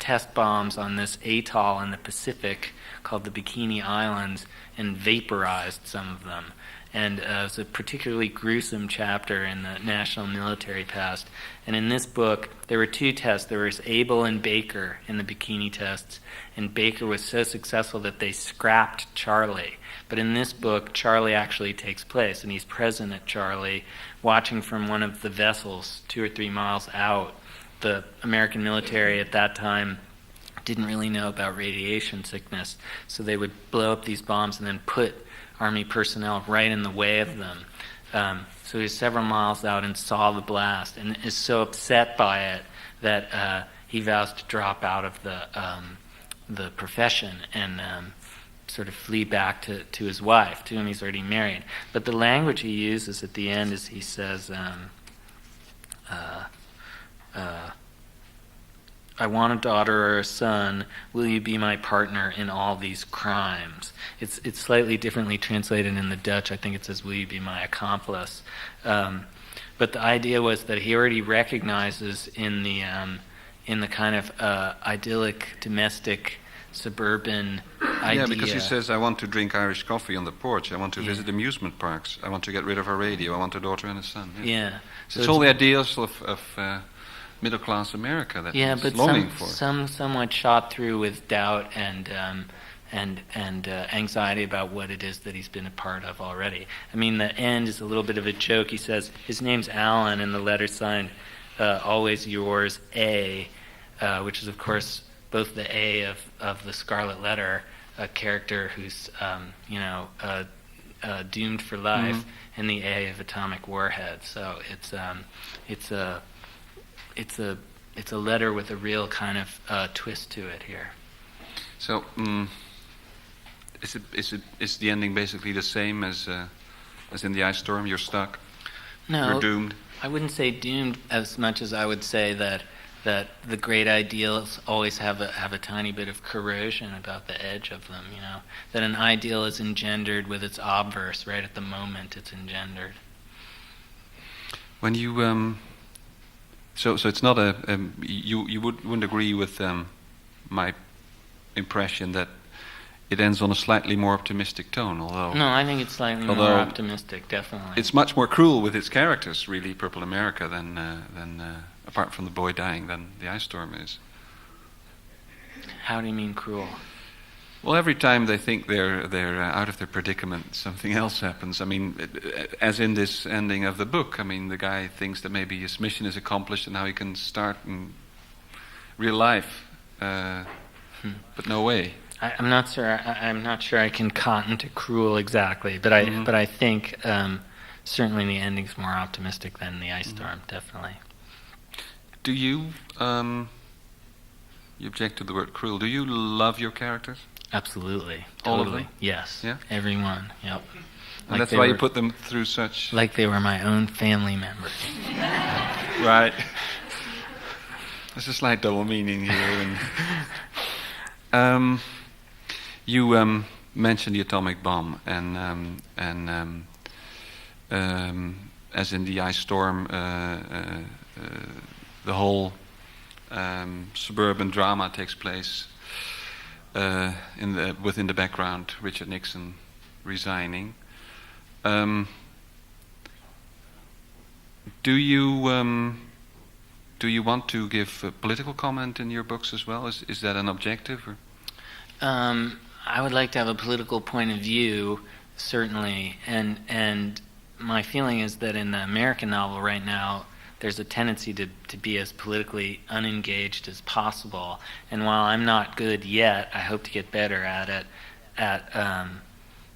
test bombs on this atoll in the Pacific called the Bikini Islands, and vaporized some of them. And it's a particularly gruesome chapter in the national military past. And in this book, there were 2 tests. There was Abel and Baker in the bikini tests. And Baker was so successful that they scrapped Charlie. But in this book, Charlie actually takes place, and he's present at Charlie, watching from one of the vessels 2 or 3 miles out. The American military at that time didn't really know about radiation sickness, so they would blow up these bombs and then put Army personnel right in the way of them. So he was several miles out and saw the blast, and is so upset by it that he vows to drop out of the profession and sort of flee back to his wife, to whom he's already married. But the language he uses at the end is he says, I want a daughter or a son. Will you be my partner in all these crimes? It's slightly differently translated in the Dutch. I think it says, will you be my accomplice? But the idea was that he already recognizes in the kind of idyllic, domestic, suburban idea. Yeah, because he says, I want to drink Irish coffee on the porch. I want to visit amusement parks. I want to get rid of our radio. I want a daughter and a son. Yeah. So it's all the ideals of middle-class America that he's longing for. Somewhat shot through with doubt and anxiety about what it is that he's been a part of already. I mean, the end is a little bit of a joke. He says his name's Alan, and the letter's signed always yours, A, which is, of course, both the A of the Scarlet Letter, a character who's doomed for life, and the A of Atomic Warhead. So it's a letter with a real kind of twist to it here. So, is the ending basically the same as in the ice storm? You're stuck. No, you're doomed. I wouldn't say doomed as much as I would say that the great ideals always have a tiny bit of corrosion about the edge of them. You know, that an ideal is engendered with its obverse right at the moment it's engendered. When you so it's not you wouldn't agree with my impression that it ends on a slightly more optimistic tone, although... No, I think it's slightly more optimistic, definitely. It's much more cruel with its characters, really, Purple America, than apart from the boy dying, than the ice storm is. How do you mean cruel? Well, every time they think they're out of their predicament, something else happens. I mean, as in this ending of the book, I mean, the guy thinks that maybe his mission is accomplished and now he can start in real life, but no way. I'm not sure I can cotton to cruel exactly, but I think certainly the ending's more optimistic than the ice storm, definitely. Do you you object to the word cruel? Do you love your characters? Absolutely, All totally. of them? Yes, yeah, everyone. Yep. And that's why you put them through such. Like they were my own family members. Right. There's a slight double meaning here. And, you mentioned the atomic bomb, and as in the ice storm, the whole suburban drama takes place within the background. Richard Nixon resigning. Do you want to give a political comment in your books as well? Is that an objective? Or? I would like to have a political point of view, certainly, and my feeling is that in the American novel right now, there's a tendency to be as politically unengaged as possible. And while I'm not good yet, I hope to get better at it, at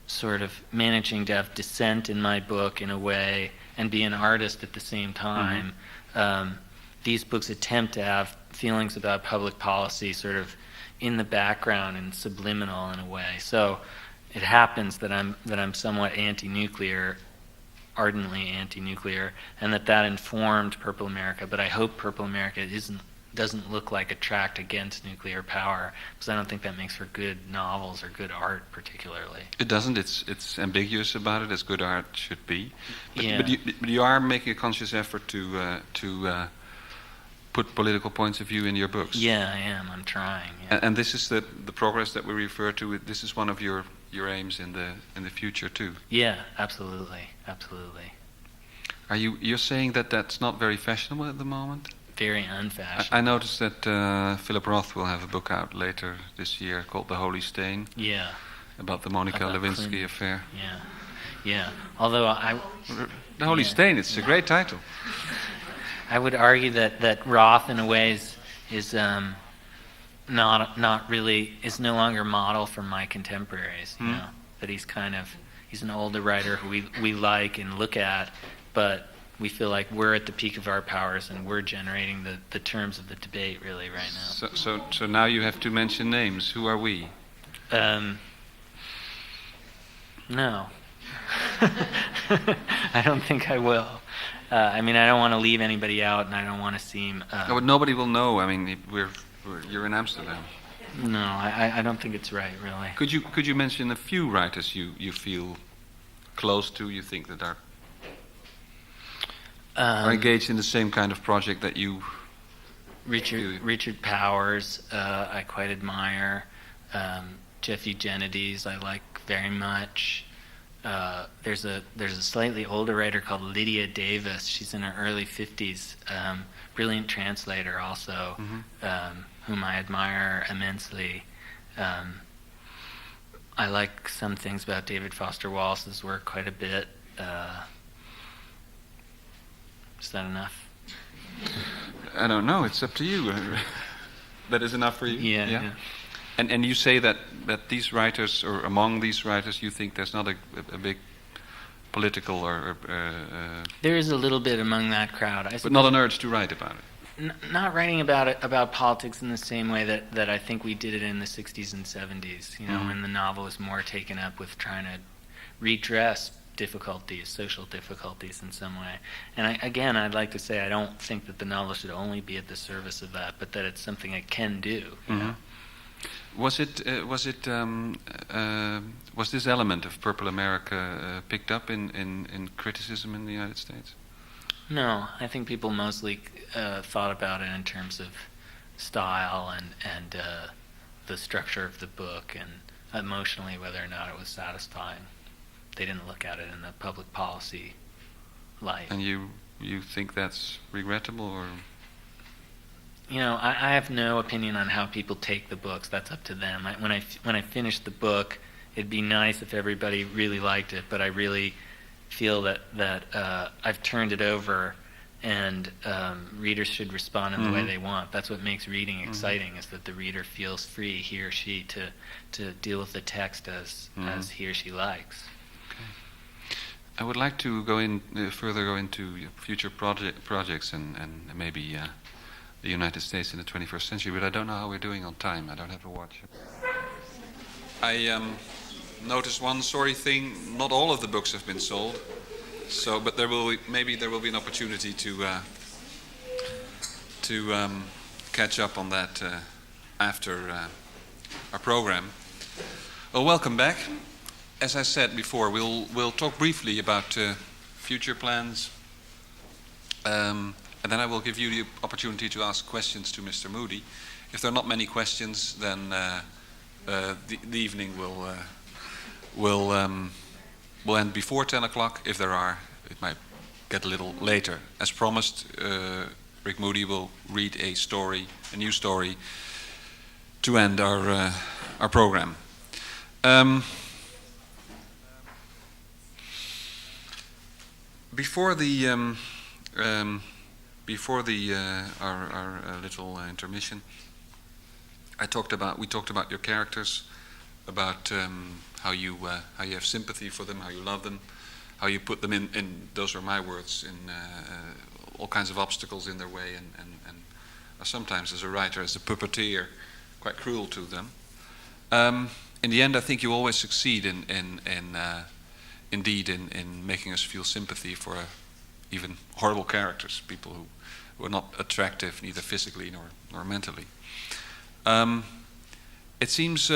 sort of managing to have dissent in my book in a way and be an artist at the same time. These books attempt to have feelings about public policy sort of in the background and subliminal in a way. So it happens that I'm somewhat anti-nuclear, ardently anti-nuclear, and that informed Purple America. But I hope Purple America doesn't look like a tract against nuclear power, because I don't think that makes for good novels or good art, particularly. It doesn't. It's ambiguous about it, as good art should be. But, yeah. but you are making a conscious effort to put political points of view in your books. Yeah, I am. I'm trying. Yeah. And this is the progress that we refer to. This is one of your your aims in the future too. Yeah, absolutely. You're saying that that's not very fashionable at the moment? Very unfashionable. I noticed that Philip Roth will have a book out later this year called The Holy Stain. Yeah. About the Monica About Lewinsky Clinton. affair. Yeah. Although The Holy Stain, it's a great title. I would argue that Roth, in a way, is not really, is no longer a model for my contemporaries. You know, that he's an older writer who we like and look at, but we feel like we're at the peak of our powers and we're generating the terms of the debate really right now. So now you have to mention names. Who are we? No. I don't think I will. I mean, I don't want to leave anybody out, and I don't want to seem... No, but nobody will know. I mean, you're in Amsterdam. No, I don't think it's right, really. Could you mention a few writers you feel close to, you think that are engaged in the same kind of project that you... Richard Powers, I quite admire. Jeff Eugenides, I like very much. There's a slightly older writer called Lydia Davis. She's in her early 50s. Brilliant translator also, whom I admire immensely. I like some things about David Foster Wallace's work quite a bit. Is that enough? I don't know. It's up to you. That is enough for you? Yeah. And you say that these writers, or among these writers, you think there's not a big political or... there is a little bit among that crowd. But not an urge to write about it. Not writing about politics in the same way that I think we did it in the 60s and 70s, you know, when the novel was more taken up with trying to redress difficulties, social difficulties in some way. And I'd like to say I don't think that the novel should only be at the service of that, but that it's something it can do. You know? Was this element of Purple America picked up in criticism in the United States? No, I think people mostly thought about it in terms of style and the structure of the book, and emotionally whether or not it was satisfying. They didn't look at it in the public policy light. And you think that's regrettable, or? You know, I have no opinion on how people take the books. That's up to them. When I finish the book, it'd be nice if everybody really liked it, but I really feel that I've turned it over, and readers should respond in the way they want. That's what makes reading exciting, is that the reader feels free, he or she, to deal with the text as he or she likes. Okay. I would like to further go into future projects and maybe the United States in the 21st century, but I don't know how we're doing on time. I don't have a watch. I noticed one sorry thing. Not all of the books have been sold, but maybe there will be an opportunity to catch up on that after our program. Well, welcome back. As I said before, we'll talk briefly about future plans. And then I will give you the opportunity to ask questions to Mr. Moody. If there are not many questions, then the evening will end before 10 o'clock. If there are, it might get a little later. As promised, Rick Moody will read a new story, to end our program. Before our little intermission, we talked about your characters, about how you have sympathy for them, how you love them, how you put them in those are my words, in all kinds of obstacles in their way, and sometimes as a writer, as a puppeteer, quite cruel to them. In the end, I think you always succeed in making us feel sympathy for even horrible characters, people who are not attractive, neither physically nor mentally. It seems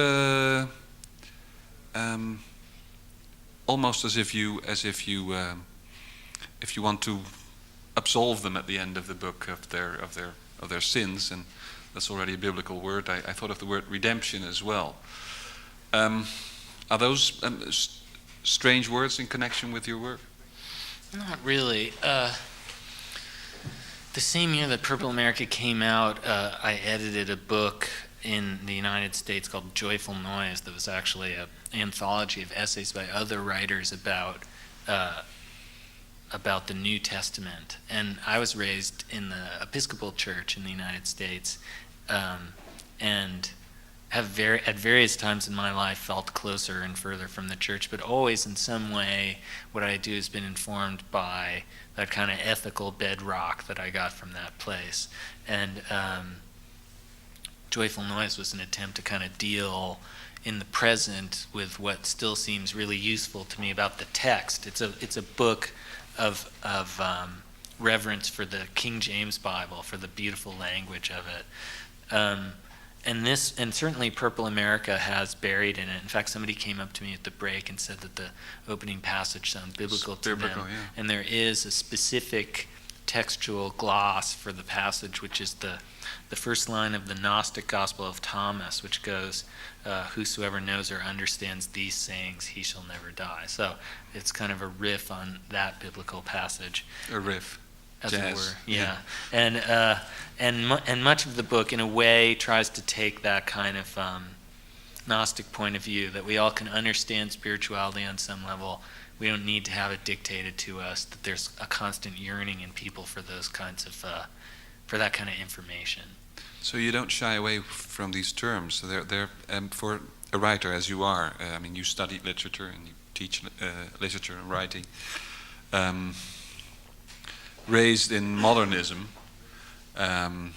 almost as if you want to absolve them at the end of the book of their sins, and that's already a biblical word. I thought of the word redemption as well. Are those strange words in connection with your work? Not really. The same year that Purple America came out, I edited a book in the United States called Joyful Noise that was actually an anthology of essays by other writers about the New Testament. And I was raised in the Episcopal Church in the United States, and have at various times in my life felt closer and further from the church, but always in some way what I do has been informed by that kind of ethical bedrock that I got from that place. And Joyful Noise was an attempt to kind of deal in the present with what still seems really useful to me about the text. It's a book of reverence for the King James Bible, for the beautiful language of it. And certainly Purple America has buried in it. In fact, somebody came up to me at the break and said that the opening passage sounds biblical to them. Yeah. And there is a specific textual gloss for the passage, which is the first line of the Gnostic Gospel of Thomas, which goes, whosoever knows or understands these sayings, he shall never die. So it's kind of a riff on that biblical passage. A riff. As Jazz. it were, yeah. And much of the book, in a way, tries to take that kind of Gnostic point of view, that we all can understand spirituality on some level. We don't need to have it dictated to us. That there's a constant yearning in people for those kinds of, for that kind of information. So you don't shy away from these terms. So they're for a writer as you are. I mean, you studied literature and you teach literature and writing. Raised in modernism, and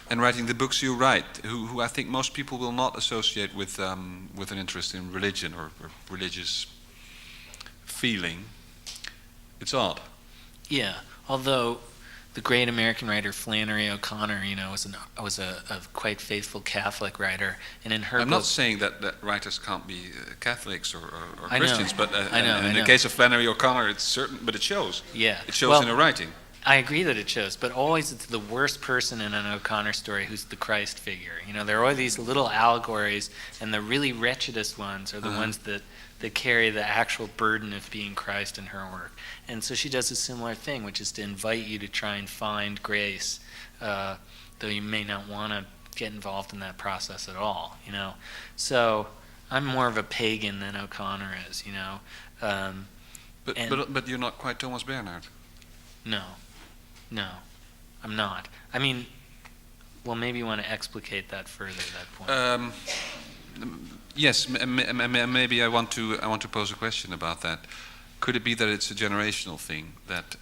writing the books you write, who I think most people will not associate with an interest in religion or religious feeling. It's odd. Yeah, although the great American writer Flannery O'Connor, was a quite faithful Catholic writer, and in her I'm book, not saying that writers can't be Catholics or I know, Christians, but I know. in the case of Flannery O'Connor, it's certain, but it shows. Yeah, It shows in her writing. I agree that it shows, but always it's the worst person in an O'Connor story who's the Christ figure. There are all these little allegories, and the really wretchedest ones are the ones that carry the actual burden of being Christ in her work. And so she does a similar thing, which is to invite you to try and find grace, though you may not want to get involved in that process at all. So I'm more of a pagan than O'Connor is. But you're not quite Thomas Bernhard. No, I'm not. I mean, well, maybe you want to explicate that further, that point. Yes, maybe I want to pose a question about that. Could it be that it's a generational thing, that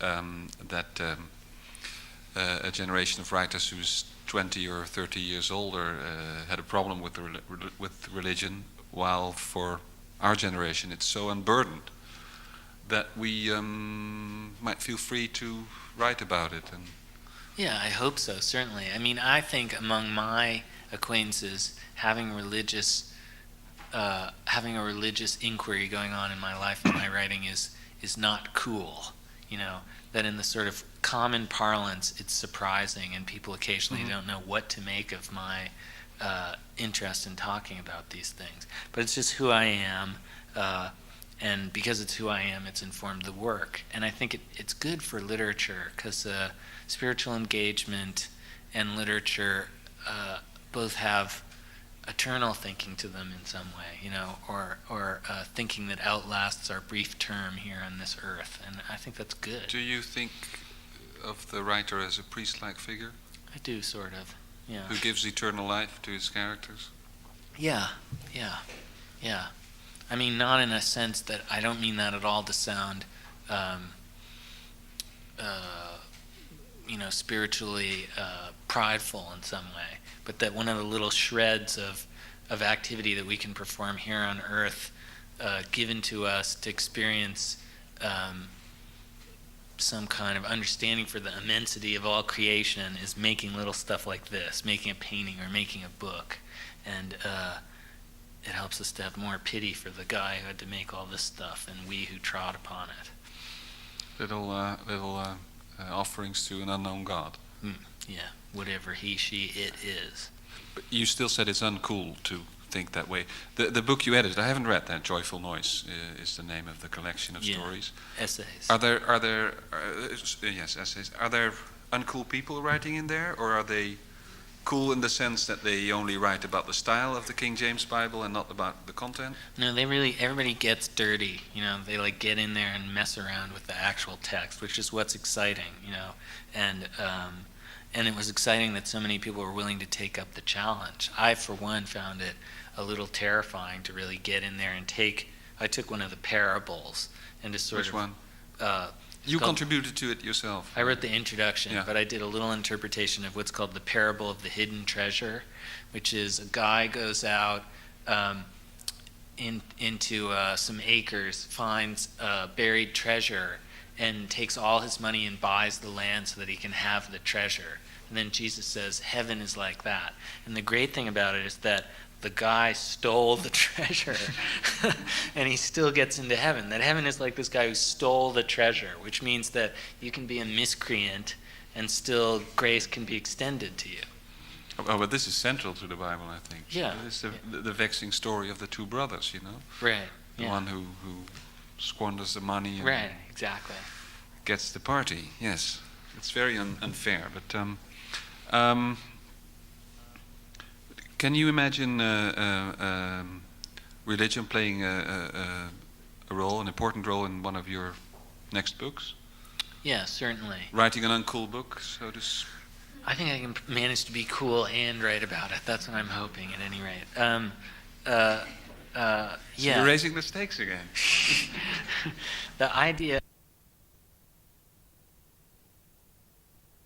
a generation of writers who's 20 or 30 years older had a problem with religion, while for our generation it's so unburdened that we might feel free to write about it? And yeah, I hope so, certainly. I mean, I think among my acquaintances, having a religious inquiry going on in my life and my writing is not cool. That in the sort of common parlance, it's surprising, and people occasionally don't know what to make of my interest in talking about these things. But it's just who I am. And because it's who I am, it's informed the work. And I think it's good for literature, because spiritual engagement and literature both have eternal thinking to them in some way, or thinking that outlasts our brief term here on this earth. And I think that's good. do you think of the writer as a priest-like figure? I do, sort of, yeah. Who gives eternal life to his characters? Yeah. I mean, not in a sense that, I don't mean that at all to sound, spiritually prideful in some way, but that one of the little shreds of activity that we can perform here on earth, given to us to experience some kind of understanding for the immensity of all creation, is making little stuff like this, making a painting or making a book. And it helps us to have more pity for the guy who had to make all this stuff and we who trod upon it. Little offerings to an unknown God. Yeah, whatever he, she, it is. But you still said it's uncool to think that way. The book you edited, I haven't read that. Joyful Noise is the name of the collection of stories. Essays. Are there yes, essays? Are there uncool people writing in there, or are they cool in the sense that they only write about the style of the King James Bible and not about the content? No, everybody gets dirty, they like get in there and mess around with the actual text, which is what's exciting, and it was exciting that so many people were willing to take up the challenge. I, for one, found it a little terrifying to really get in there and I took one of the parables and just sort Which of... one? You contributed to it yourself. I wrote the introduction, Yeah. but I did a little interpretation of what's called the parable of the hidden treasure, which is a guy goes out into some acres, finds buried treasure, and takes all his money and buys the land so that he can have the treasure. And then Jesus says, heaven is like that. And the great thing about it is that the guy stole the treasure and he still gets into heaven. That heaven is like this guy who stole the treasure, which means that you can be a miscreant and still grace can be extended to you. Oh, but this is central to the Bible, I think. Yeah. It's the vexing story of the two brothers, Right. The Yeah. one who squanders the money and Right, exactly. gets the party. Yes, it's very unfair. But can you imagine religion playing a role, an important role in one of your next books? Yeah, certainly. Writing an uncool book, so to speak. I think I can manage to be cool and write about it. That's what I'm hoping, at any rate. So Yeah. you're raising the stakes again. The idea...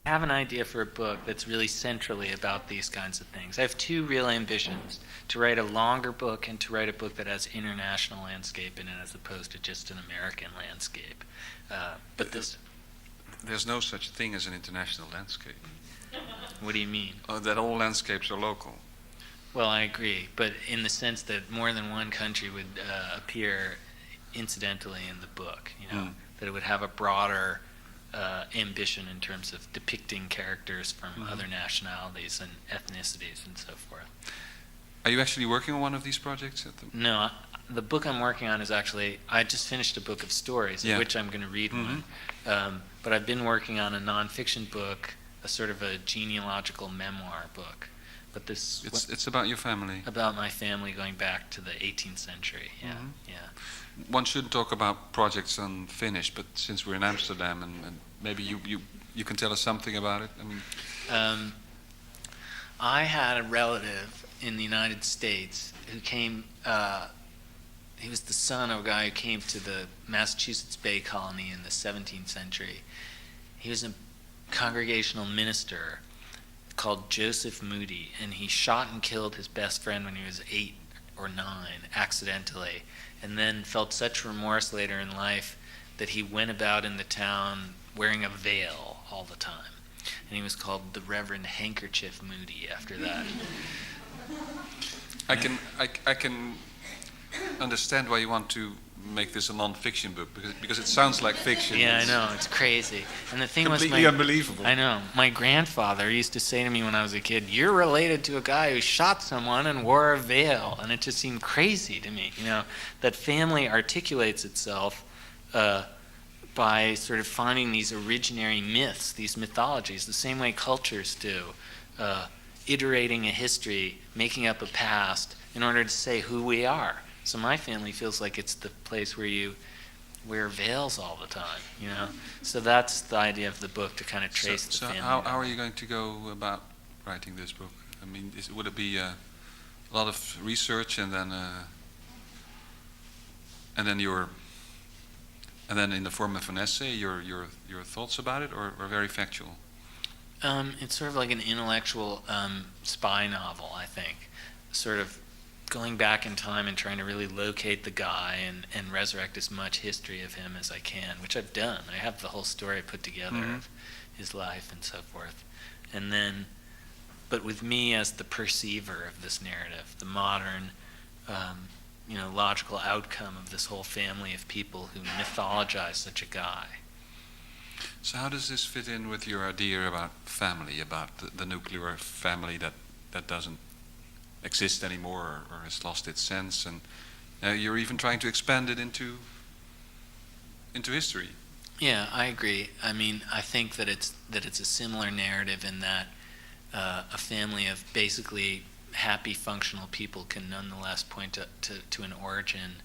I have an idea for a book that's really centrally about these kinds of things. I have two real ambitions: to write a longer book and to write a book that has international landscape in it as opposed to just an American landscape. But this... There's no such thing as an international landscape. What do you mean? That all landscapes are local. Well, I agree, but in the sense that more than one country would appear incidentally in the book, that it would have a broader ambition in terms of depicting characters from other nationalities and ethnicities and so forth. Are you actually working on one of these projects? No, the book I'm working on is actually, I just finished a book of stories, of which I'm going to read one. But I've been working on a nonfiction book, a sort of a genealogical memoir book. But this It's about your family. about my family going back to the 18th century. Yeah, yeah. One shouldn't talk about projects unfinished, but since we're in Amsterdam, and maybe you can tell us something about it. I mean, I had a relative in the United States who came. He was the son of a guy who came to the Massachusetts Bay Colony in the 17th century. He was a congregational minister called Joseph Moody, and he shot and killed his best friend when he was 8 or 9 accidentally, and then felt such remorse later in life that he went about in the town wearing a veil all the time. And he was called the Reverend Handkerchief Moody after that. I can understand why you want to make this a non-fiction book, because it sounds like fiction. Yeah, I know, it's crazy. And the thing Completely was, unbelievable. I know, my grandfather used to say to me when I was a kid, "You're related to a guy who shot someone and wore a veil," and it just seemed crazy to me. That family articulates itself by sort of finding these originary myths, these mythologies, the same way cultures do, iterating a history, making up a past in order to say who we are. So my family feels like it's the place where you wear veils all the time, So that's the idea of the book, to kind of trace the family. So how are you going to go about writing this book? I mean, would it be a lot of research and then in the form of an essay, your thoughts about it, or very factual? It's sort of like an intellectual spy novel, I think, sort of going back in time and trying to really locate the guy and resurrect as much history of him as I can, which I've done. I have the whole story put together of his life and so forth. And then, but with me as the perceiver of this narrative, the modern, logical outcome of this whole family of people who mythologize such a guy. So how does this fit in with your idea about family, about the nuclear family that doesn't exist anymore or has lost its sense, and you're even trying to expand it into history. Yeah, I agree. I mean, I think that it's a similar narrative in that a family of basically happy, functional people can nonetheless point to an origin,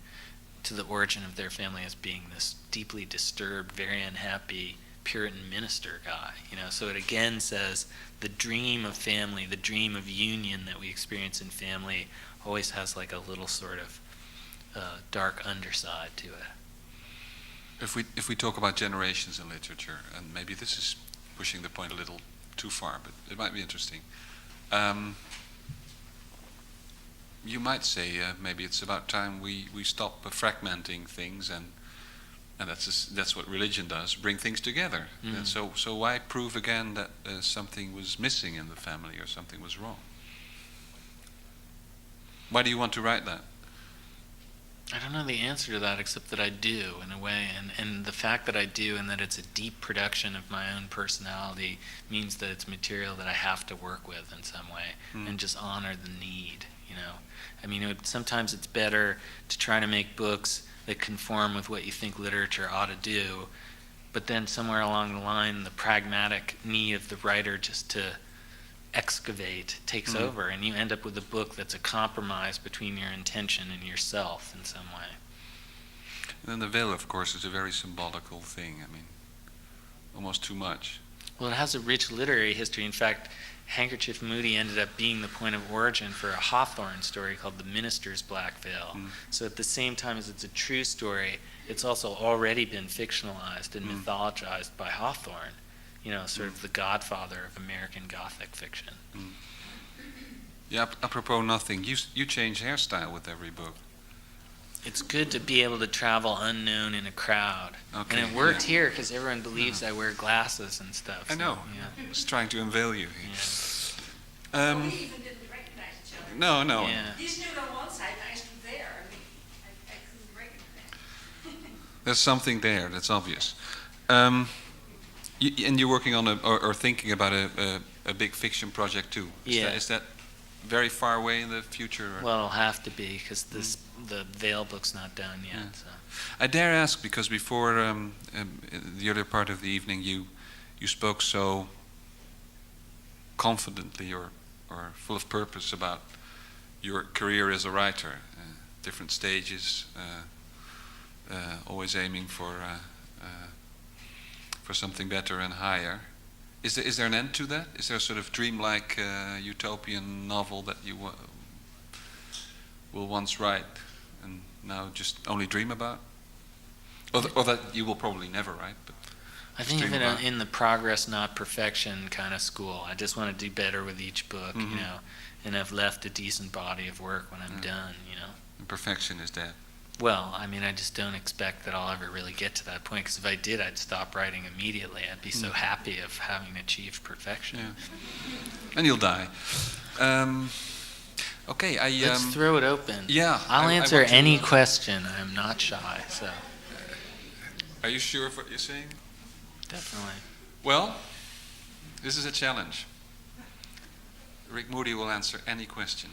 to the origin of their family as being this deeply disturbed, very unhappy Puritan minister guy. So it again says the dream of family, the dream of union that we experience in family, always has like a little sort of dark underside to it. If we talk about generations in literature, and maybe this is pushing the point a little too far, but it might be interesting. You might say maybe it's about time we stop fragmenting things, and that's what religion does, bring things together. And so why prove again that something was missing in the family or something was wrong? Why do you want to write that? I don't know the answer to that, except that I do, in a way, and the fact that I do and that it's a deep production of my own personality means that it's material that I have to work with in some way, and just honor the need, I mean, sometimes it's better to try to make books that conform with what you think literature ought to do, but then somewhere along the line, the pragmatic need of the writer just to excavate takes over, and you end up with a book that's a compromise between your intention and yourself in some way. And then the veil, of course, is a very symbolical thing. I mean, almost too much. Well, it has a rich literary history. In fact, Handkerchief Moody ended up being the point of origin for a Hawthorne story called The Minister's Black Veil. So at the same time as it's a true story, it's also already been fictionalized and mythologized by Hawthorne, sort of the godfather of American Gothic fiction. Yeah, apropos nothing, you change hairstyle with every book. It's good to be able to travel unknown in a crowd. Okay, and it worked here because everyone believes I wear glasses and stuff. I know. Yeah. I was trying to unveil you. Yeah. We even didn't recognize each other. No. Yeah. You stood on one side, and I stood there. I couldn't recognize. There's something there, that's obvious. And you're working on or thinking about a big fiction project too. Is that very far away in the future? Or? Well, it'll have to be because the Veil book's not done yet. Yeah. So. I dare ask because before the other part of the evening, you spoke so confidently or full of purpose about your career as a writer, different stages, always aiming for something better and higher. Is there an end to that? Is there a sort of dreamlike utopian novel that you will once write and now just only dream about? Or that you will probably never write, but I think of it in the progress, not perfection kind of school. I just want to do better with each book, and I've left a decent body of work when I'm done, And perfection is dead. Well, I mean, I just don't expect that I'll ever really get to that point, because if I did, I'd stop writing immediately. I'd be so happy of having achieved perfection. Yeah. And you'll die. Okay, Let's throw it open. Yeah. I'll I answer want to, any question. I'm not shy, so. Are you sure of what you're saying? Definitely. Well, this is a challenge. Rick Moody will answer any question,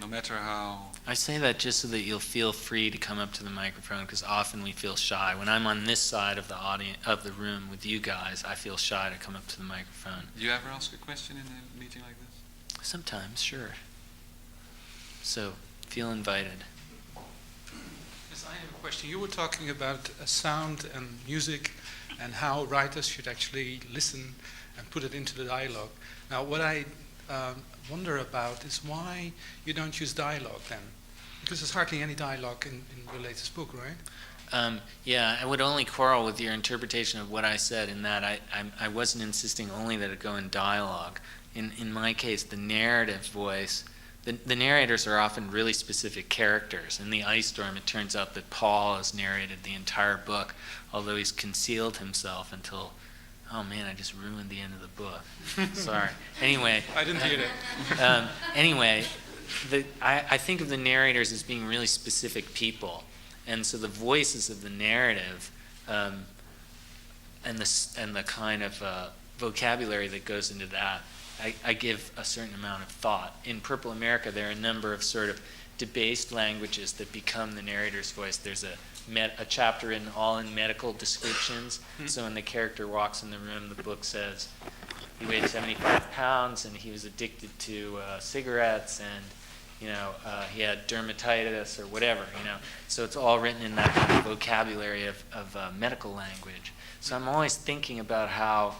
no matter how... I say that just so that you'll feel free to come up to the microphone, because often we feel shy. When I'm on this side of the audience, of the room with you guys, I feel shy to come up to the microphone. Do you ever ask a question in a meeting like this? Sometimes, sure. So, feel invited. Yes, I have a question. You were talking about sound and music and how writers should actually listen and put it into the dialogue. Now, what I wonder about is why you don't use dialogue then? Because there's hardly any dialogue in your latest book, right? Yeah, I would only quarrel with your interpretation of what I said in that I wasn't insisting only that it go in dialogue. In my case, the narrative voice, the narrators are often really specific characters. In The Ice Storm, it turns out that Paul has narrated the entire book, although he's concealed himself until... Oh man, I just ruined the end of the book. Sorry. Anyway. I didn't hear that. Anyway, I think of the narrators as being really specific people. And so the voices of the narrative and the kind of vocabulary that goes into that I give a certain amount of thought. In Purple America, there are a number of sort of debased languages that become the narrator's voice. There's a chapter all in medical descriptions. So when the character walks in the room, the book says he weighed 75 pounds and he was addicted to cigarettes, and he had dermatitis or whatever. So it's all written in that kind of vocabulary of medical language. So I'm always thinking about how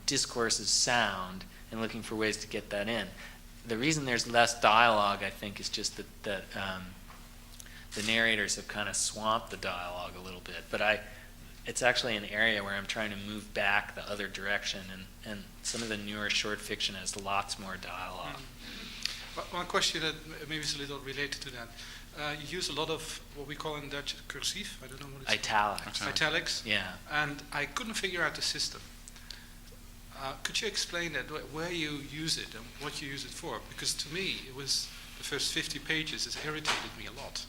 discourses sound and looking for ways to get that in. The reason there's less dialogue, I think, is just that the narrators have kind of swamped the dialogue a little bit. But it's actually an area where I'm trying to move back the other direction, and some of the newer short fiction has lots more dialogue. One question that maybe is a little related to that. You use a lot of what we call in Dutch cursief. I don't know what it's Italics. called. Italics. Yeah. And I couldn't figure out the system. Could you explain that, where you use it and what you use it for? Because to me, it was the first 50 pages. It irritated me a lot.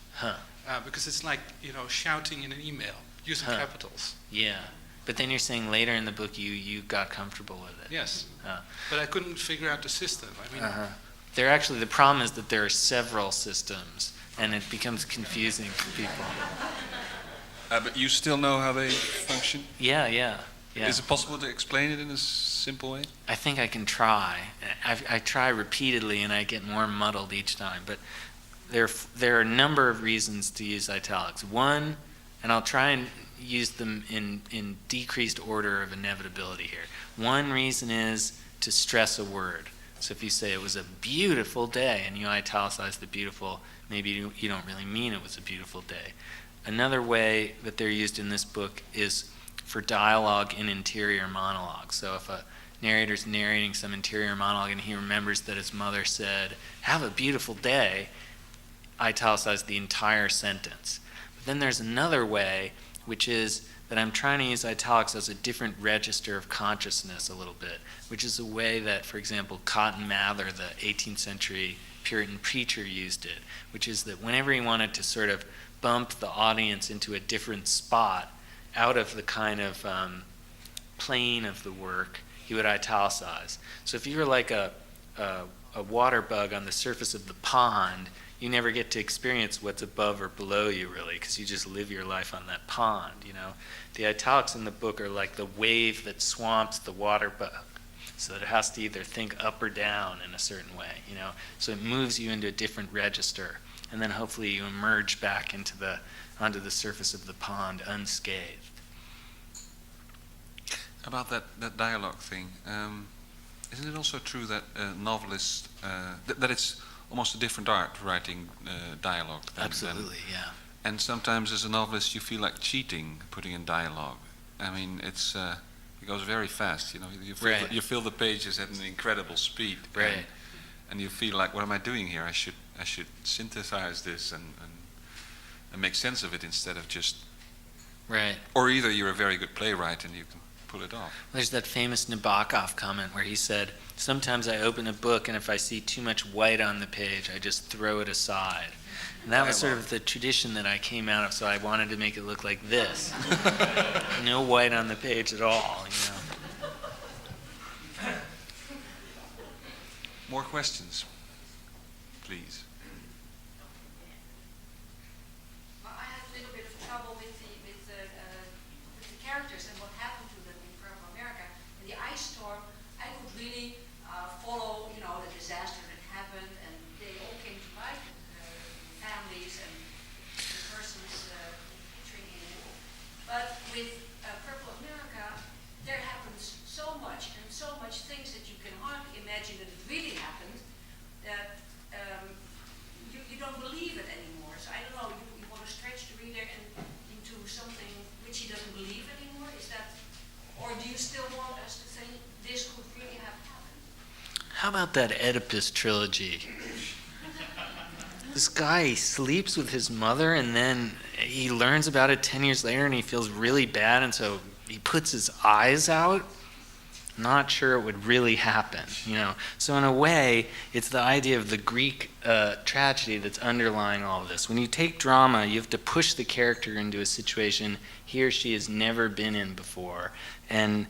Because it's like shouting in an email using capitals. Yeah. But then you're saying later in the book you got comfortable with it. Yes. But I couldn't figure out the system. I mean. The problem is that there are several systems, and it becomes confusing for people. But you still know how they function? Yeah. Is it possible to explain it in a simple way? I think I can try. I try repeatedly, and I get more muddled each time. But there are a number of reasons to use italics. One, and I'll try and use them in decreased order of inevitability here. One reason is to stress a word. So if you say it was a beautiful day and you italicize the beautiful, maybe you don't really mean it was a beautiful day. Another way that they're used in this book is for dialogue in interior monologues. So if a narrator's narrating some interior monologue and he remembers that his mother said, "Have a beautiful day," italicize the entire sentence. But then there's another way, which is that I'm trying to use italics as a different register of consciousness a little bit, which is a way that, for example, Cotton Mather, the 18th century Puritan preacher, used it, which is that whenever he wanted to sort of bump the audience into a different spot out of the kind of plane of the work, he would italicize. So if you were like a water bug on the surface of the pond, you never get to experience what's above or below you, really, because you just live your life on that pond, The italics in the book are like the wave that swamps the water bug, so that it has to either think up or down in a certain way, So it moves you into a different register, and then hopefully you emerge back onto the surface of the pond unscathed. About that dialogue thing, isn't it also true that novelists, that it's almost a different art writing dialogue? Absolutely, yeah. And sometimes as a novelist you feel like cheating putting in dialogue. I mean, it goes very fast, you fill the pages at an incredible speed. Right. And you feel like, what am I doing here? I should synthesize this and make sense of it instead of just... Right. Or either you're a very good playwright and you can pull it off. There's that famous Nabokov comment where he said, "Sometimes I open a book and if I see too much white on the page, I just throw it aside." And that was sort of the tradition that I came out of, so I wanted to make it look like this. No white on the page at all, More questions, please. Well, I had a little bit of trouble with the characters and what happened to them in Purple America. In the ice storm, I could really follow, the disaster that happened, and they all came to life, families and the persons picturing in it. But with Purple America, there happens so much things that you can hardly imagine that it really happened, that you don't believe it anymore. So I don't know, you want to stretch the reader into something which he doesn't believe anymore? Is that, or do you still want us to think this could really have happened? How about that Oedipus trilogy? This guy, he sleeps with his mother and then he learns about it 10 years later and he feels really bad, and so he puts his eyes out. Not sure it would really happen, So in a way, it's the idea of the Greek tragedy that's underlying all of this. When you take drama, you have to push the character into a situation he or she has never been in before, and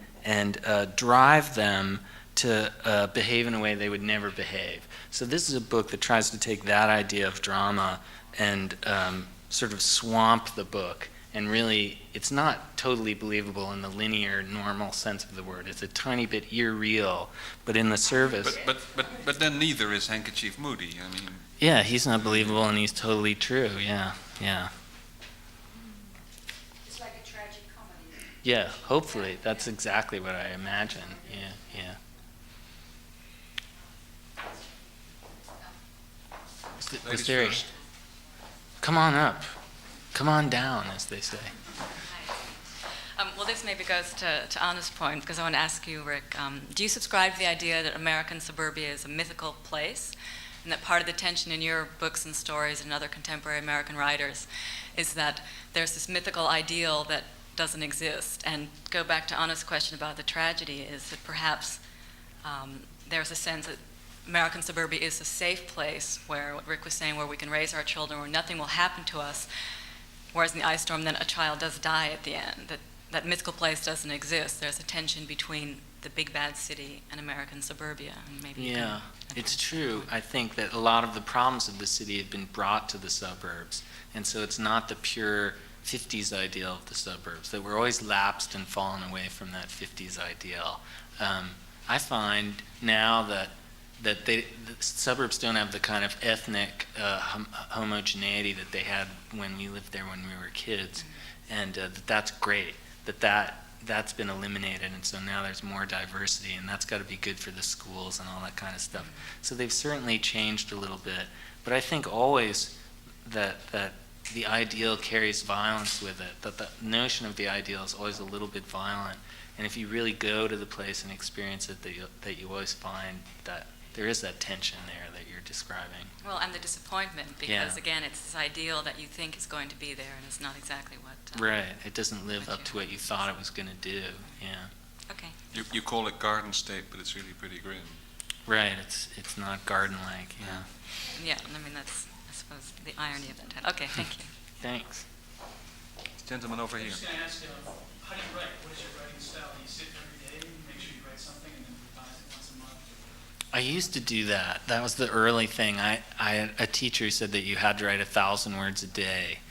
drive them behave in a way they would never behave. So this is a book that tries to take that idea of drama and sort of swamp the book. And really, it's not totally believable in the linear, normal sense of the word. It's a tiny bit irreal, but in the service. But then neither is Handkerchief Moody. I mean. Yeah, he's not believable, and he's totally true. Yeah. It's like a tragic comedy. Yeah, hopefully. That's exactly what I imagine. Yeah. Was there first. Come on up. Come on down, as they say. Well, this maybe goes to Anna's point, because I want to ask you, Rick, do you subscribe to the idea that American suburbia is a mythical place, and that part of the tension in your books and stories and other contemporary American writers is that there's this mythical ideal that doesn't exist? And go back to Anna's question about the tragedy, is that perhaps there's a sense that American suburbia is a safe place where, what Rick was saying, where we can raise our children, where nothing will happen to us, whereas in the ice storm then a child does die at the end. That mythical place doesn't exist. There's a tension between the big bad city and American suburbia. And maybe Yeah, it's true. I think that a lot of the problems of the city have been brought to the suburbs, and so it's not the pure 50s ideal of the suburbs, that we're always lapsed and fallen away from that 50s ideal. I find now that the suburbs don't have the kind of ethnic homogeneity that they had when we lived there when we were kids, and that's great. That's been eliminated, and so now there's more diversity, and that's got to be good for the schools and all that kind of stuff. So they've certainly changed a little bit, but I think always that the ideal carries violence with it, that the notion of the ideal is always a little bit violent, and if you really go to the place and experience it, that you always find that there is that tension there that you're describing. Well, and the disappointment, because again, it's this ideal that you think is going to be there, and it's not exactly what. Right. It doesn't live up to what you thought it was going to do. Yeah. Okay. You call it Garden State, but it's really pretty grim. Right. It's not garden-like. Yeah. Yeah. I mean, that's, I suppose, the irony of that title. Okay. Thank you. Thanks. Gentleman over I here. was going to ask you, how do you write? What is your writing style? Do you sit every day and make sure you write something and then revise it once a month? I used to do that. That was the early thing. I had a teacher who said that you had to write 1,000 words a day.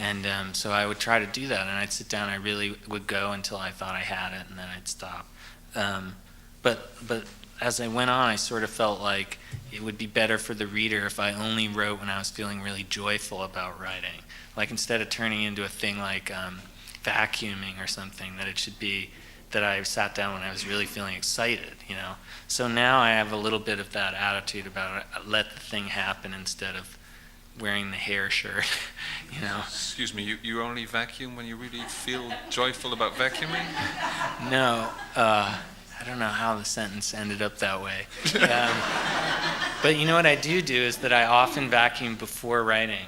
And so I would try to do that, and I'd sit down, I really would go until I thought I had it, and then I'd stop. But as I went on, I sort of felt like it would be better for the reader if I only wrote when I was feeling really joyful about writing. Like instead of turning into a thing like vacuuming or something, that it should be that I sat down when I was really feeling excited, you know. So now I have a little bit of that attitude about let the thing happen instead of wearing the hair shirt, you know. Excuse me, you only vacuum when you really feel joyful about vacuuming? No, I don't know how the sentence ended up that way. But you know what I do is that I often vacuum before writing.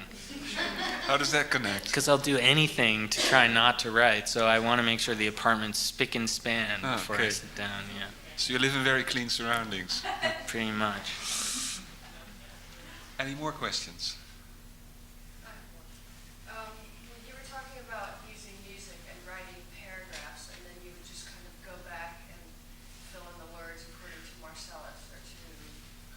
How does that connect? Because I'll do anything to try not to write, so I want to make sure the apartment's spick and span before I sit down, yeah. So you live in very clean surroundings? Pretty much. Any more questions? You were talking about using music and writing paragraphs, and then you would just kind of go back and fill in the words according to Marcellus or to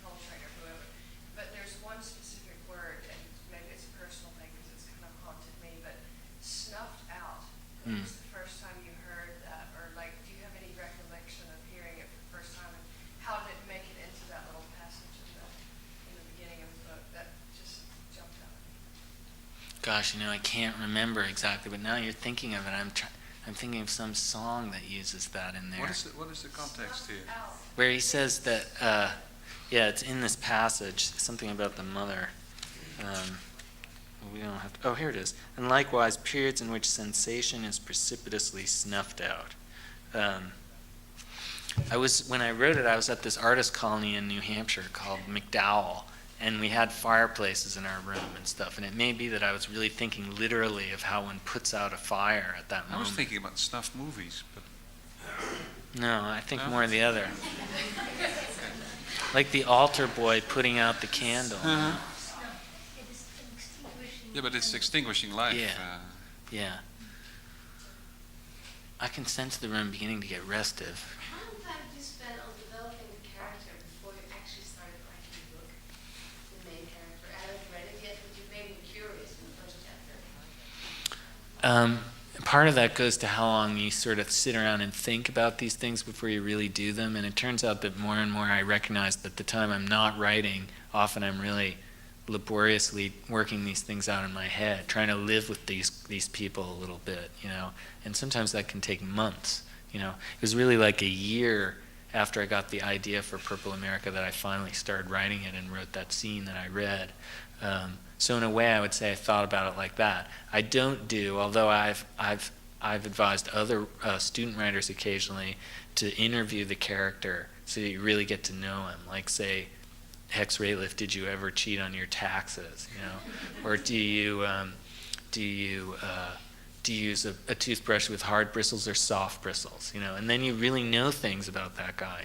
Coltrane or whoever. But there's one specific word, and maybe it's a personal thing because it's kind of haunted me, but snuffed out. When was the first time you heard that? Or like, do you have any recollection of hearing it for the first time? And how did it make it into that little passage in the beginning of the book that just jumped out at me? Gosh, I can't remember exactly, but now you're thinking of it. I'm thinking of some song that uses that in there. What is the context here? Where he says that, it's in this passage, something about the mother. We don't have to, here it is. And likewise, periods in which sensation is precipitously snuffed out. When I wrote it, I was at this artist colony in New Hampshire called McDowell, and we had fireplaces in our room and stuff, and it may be that I was really thinking literally of how one puts out a fire at that moment. I was thinking about snuff movies, but... No, I think more of the other. Like the altar boy putting out the candle. Yeah, but it's extinguishing life. Yeah. I can sense the room beginning to get restive. How long time did you spend on developing Part of that goes to how long you sort of sit around and think about these things before you really do them. And it turns out that more and more I recognize that the time I'm not writing, often I'm really laboriously working these things out in my head, trying to live with these people a little bit, and sometimes that can take months. It was really like a year after I got the idea for Purple America that I finally started writing it and wrote that scene that I read. So in a way, I would say I thought about it like that. I don't do, although I've advised other student writers occasionally to interview the character so that you really get to know him. Like, say, Hex Rateliff, did you ever cheat on your taxes? Or do you use a toothbrush with hard bristles or soft bristles? And then you really know things about that guy.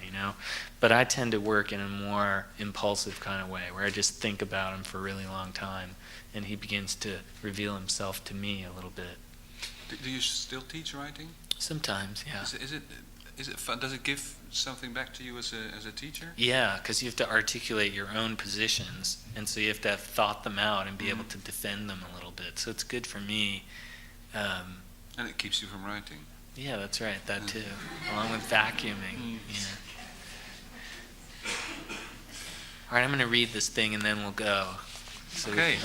But I tend to work in a more impulsive kind of way, where I just think about him for a really long time, and he begins to reveal himself to me a little bit. Do you still teach writing? Sometimes, yeah. Is it fun? Does it give something back to you as a teacher? Yeah, because you have to articulate your own positions, and so you have to have thought them out and be able to defend them a little bit. So it's good for me. And it keeps you from writing. Yeah, that's right. That too, along with vacuuming. Yeah. All right, I'm going to read this thing and then we'll go. So okay.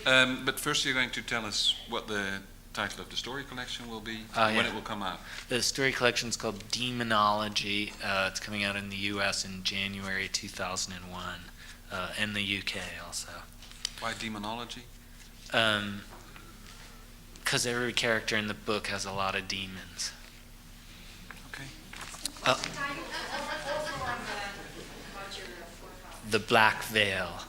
But first, you're going to tell us what the title of the story collection will be, when it will come out. The story collection is called Demonology. It's coming out in the U.S. in January 2001, and the U.K. also. Why demonology? Because every character in the book has a lot of demons. Okay. The Black Veil.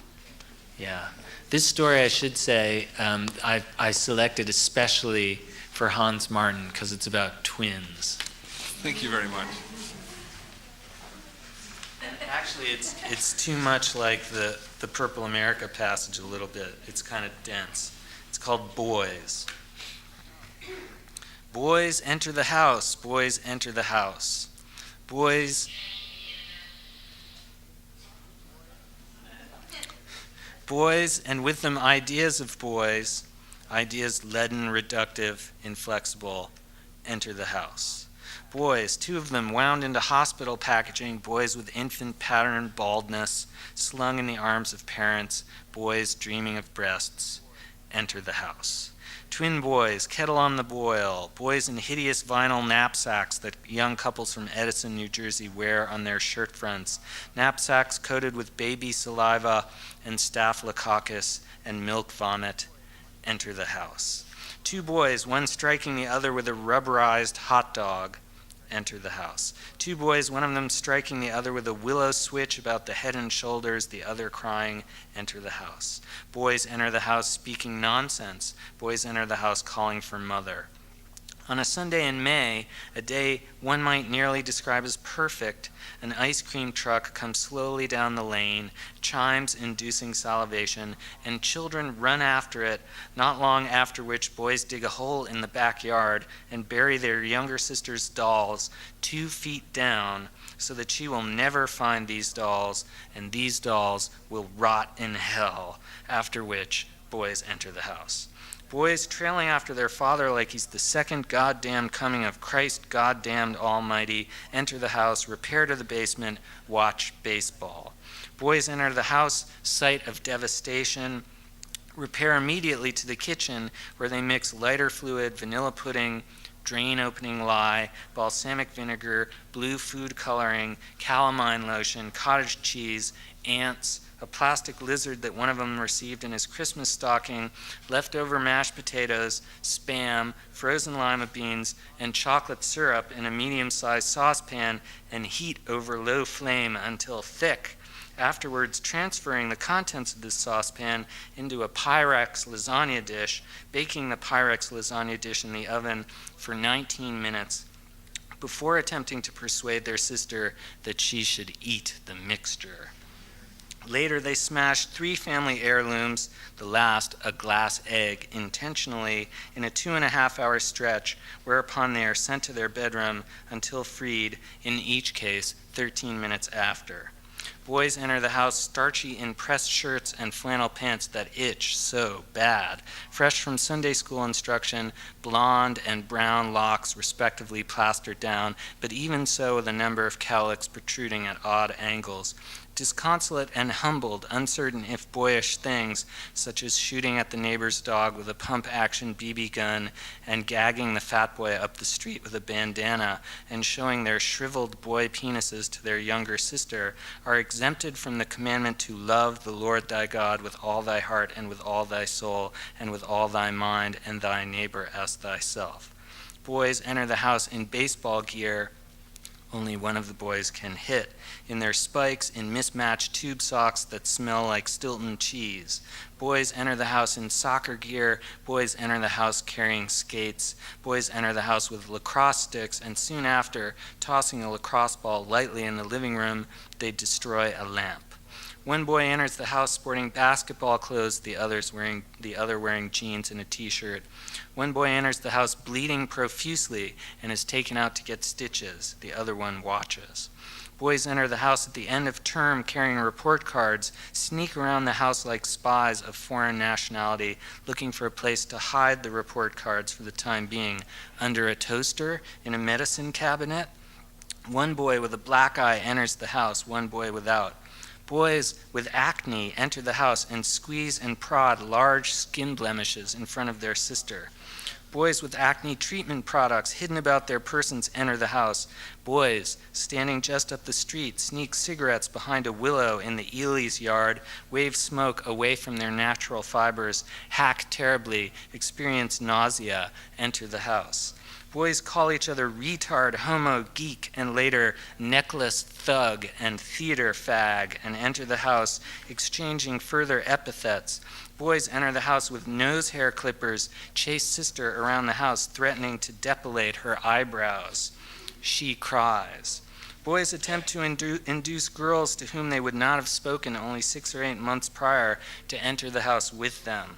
Yeah. This story, I should say, I selected especially for Hans Maarten because it's about twins. Thank you very much. Actually, it's too much like the Purple America passage a little bit. It's kind of dense. It's called Boys. Boys enter the house. Boys enter the house. Boys. Boys, and with them ideas of boys, ideas leaden, reductive, inflexible, enter the house. Boys, 2 of them wound into hospital packaging, boys with infant pattern baldness, slung in the arms of parents, boys dreaming of breasts, enter the house. Twin boys, kettle on the boil, boys in hideous vinyl knapsacks that young couples from Edison, New Jersey wear on their shirt fronts, knapsacks coated with baby saliva and staphylococcus and milk vomit, enter the house. 2 boys, one striking the other with a rubberized hot dog, enter the house. 2 boys, one of them striking the other with a willow switch about the head and shoulders, the other crying, enter the house. Boys enter the house speaking nonsense. Boys enter the house calling for mother. On a Sunday in May, a day one might nearly describe as perfect, an ice cream truck comes slowly down the lane, chimes inducing salivation, and children run after it, not long after which boys dig a hole in the backyard and bury their younger sister's dolls 2 feet down so that she will never find these dolls, and these dolls will rot in hell, after which boys enter the house. Boys trailing after their father like he's the second goddamned coming of Christ goddamned Almighty, enter the house, repair to the basement, watch baseball. Boys enter the house, site of devastation, repair immediately to the kitchen where they mix lighter fluid, vanilla pudding, drain opening lye, balsamic vinegar, blue food coloring, calamine lotion, cottage cheese, ants, a plastic lizard that one of them received in his Christmas stocking, leftover mashed potatoes, Spam, frozen lima beans, and chocolate syrup in a medium-sized saucepan, and heat over low flame until thick. Afterwards, transferring the contents of this saucepan into a Pyrex lasagna dish, baking the Pyrex lasagna dish in the oven for 19 minutes before attempting to persuade their sister that she should eat the mixture. Later, they smashed 3 family heirlooms, the last a glass egg, intentionally in a 2.5-hour stretch, whereupon they are sent to their bedroom until freed, in each case 13 minutes after. Boys enter the house starchy in pressed shirts and flannel pants that itch so bad. Fresh from Sunday school instruction, blonde and brown locks respectively plastered down, but even so with a number of cowlicks protruding at odd angles. Disconsolate and humbled, uncertain if boyish things, such as shooting at the neighbor's dog with a pump-action BB gun and gagging the fat boy up the street with a bandana and showing their shriveled boy penises to their younger sister, are exempted from the commandment to love the Lord thy God with all thy heart and with all thy soul and with all thy mind and thy neighbor as thyself. Boys enter the house in baseball gear. Only one of the boys can hit, in their spikes, in mismatched tube socks that smell like Stilton cheese. Boys enter the house in soccer gear. Boys enter the house carrying skates. Boys enter the house with lacrosse sticks, and soon after, tossing a lacrosse ball lightly in the living room, they destroy a lamp. One boy enters the house sporting basketball clothes, the other wearing jeans and a t-shirt. One boy enters the house bleeding profusely and is taken out to get stitches. The other one watches. Boys enter the house at the end of term carrying report cards, sneak around the house like spies of foreign nationality, looking for a place to hide the report cards for the time being, under a toaster, in a medicine cabinet. One boy with a black eye enters the house, one boy without. Boys with acne enter the house and squeeze and prod large skin blemishes in front of their sister. Boys with acne treatment products hidden about their persons enter the house. Boys, standing just up the street, sneak cigarettes behind a willow in the Ely's yard, wave smoke away from their natural fibers, hack terribly, experience nausea, enter the house. Boys call each other retard, homo, geek, and later necklace thug and theater fag, and enter the house, exchanging further epithets. Boys enter the house with nose hair clippers, chase sister around the house, threatening to depilate her eyebrows. She cries. Boys attempt to induce girls to whom they would not have spoken only 6 or 8 months prior to enter the house with them.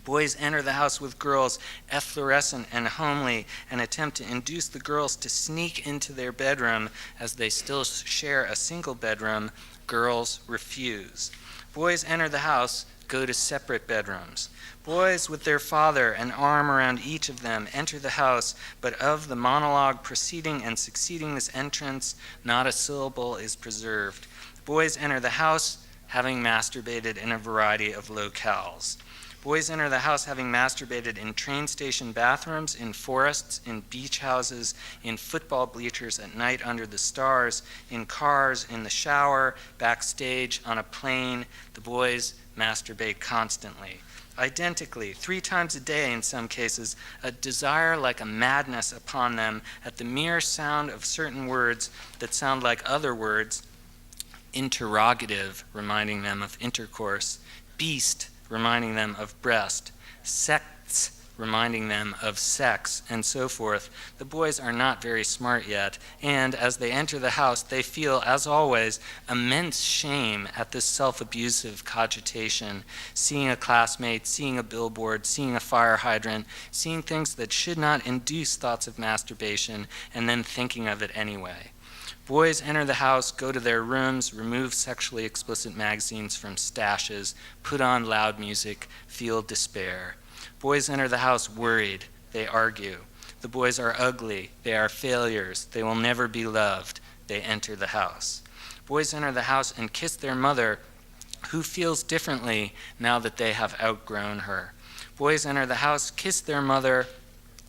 Boys enter the house with girls, efflorescent and homely, and attempt to induce the girls to sneak into their bedroom as they still share a single bedroom. Girls refuse. Boys enter the house, go to separate bedrooms. Boys with their father, an arm around each of them, enter the house, but of the monologue preceding and succeeding this entrance, not a syllable is preserved. Boys enter the house, having masturbated in a variety of locales. Boys enter the house having masturbated in train station bathrooms, in forests, in beach houses, in football bleachers at night under the stars, in cars, in the shower, backstage, on a plane. The boys masturbate constantly. Identically, 3 times a day in some cases, a desire like a madness upon them at the mere sound of certain words that sound like other words. Interrogative, reminding them of intercourse. Beast, reminding them of breast, sects, reminding them of sex, and so forth. The boys are not very smart yet, and as they enter the house, they feel, as always, immense shame at this self-abusive cogitation, seeing a classmate, seeing a billboard, seeing a fire hydrant, seeing things that should not induce thoughts of masturbation, and then thinking of it anyway. Boys enter the house, go to their rooms, remove sexually explicit magazines from stashes, put on loud music, feel despair. Boys enter the house worried. They argue. The boys are ugly. They are failures. They will never be loved. They enter the house. Boys enter the house and kiss their mother, who feels differently now that they have outgrown her. Boys enter the house, kiss their mother.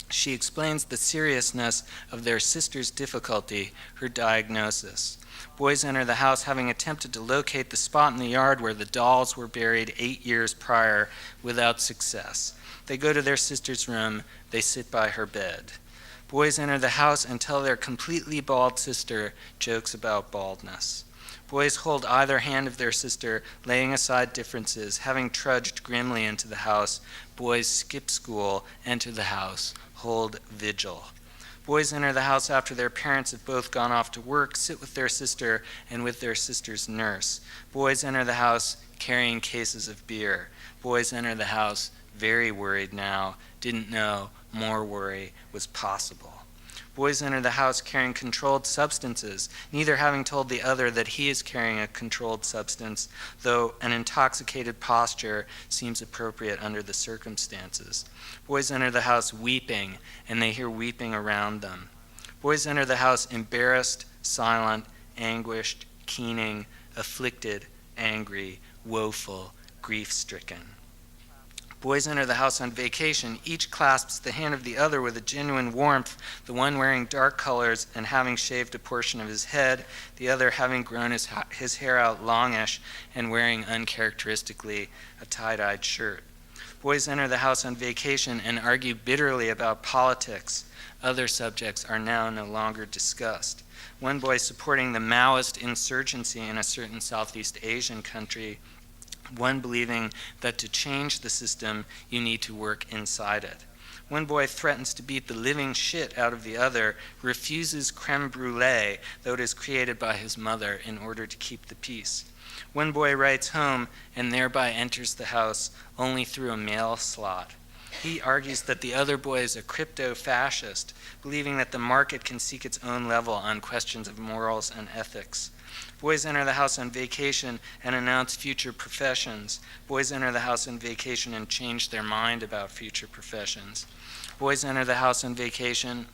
She explains the seriousness of their sister's difficulty, her diagnosis. Boys enter the house having attempted to locate the spot in the yard where the dolls were buried 8 years prior without success. They go to their sister's room. They sit by her bed. Boys enter the house and tell their completely bald sister jokes about baldness. Boys hold either hand of their sister, laying aside differences, having trudged grimly into the house. Boys skip school, enter the house, hold vigil. Boys enter the house after their parents have both gone off to work, sit with their sister and with their sister's nurse. Boys enter the house carrying cases of beer. Boys enter the house very worried now, didn't know more worry was possible. Boys enter the house carrying controlled substances, neither having told the other that he is carrying a controlled substance, though an intoxicated posture seems appropriate under the circumstances. Boys enter the house weeping, and they hear weeping around them. Boys enter the house embarrassed, silent, anguished, keening, afflicted, angry, woeful, grief-stricken. Boys enter the house on vacation. Each clasps the hand of the other with a genuine warmth, the one wearing dark colors and having shaved a portion of his head, the other having grown his hair out longish and wearing uncharacteristically a tie-dyed shirt. Boys enter the house on vacation and argue bitterly about politics. Other subjects are now no longer discussed. One boy supporting the Maoist insurgency in a certain Southeast Asian country, one believing that to change the system, you need to work inside it. One boy threatens to beat the living shit out of the other, refuses creme brulee, though it is created by his mother, in order to keep the peace. One boy writes home and thereby enters the house only through a mail slot. He argues that the other boy is a crypto-fascist, believing that the market can seek its own level on questions of morals and ethics. Boys enter the house on vacation and announce future professions. Boys enter the house on vacation and change their mind about future professions. Boys enter the house on vacation,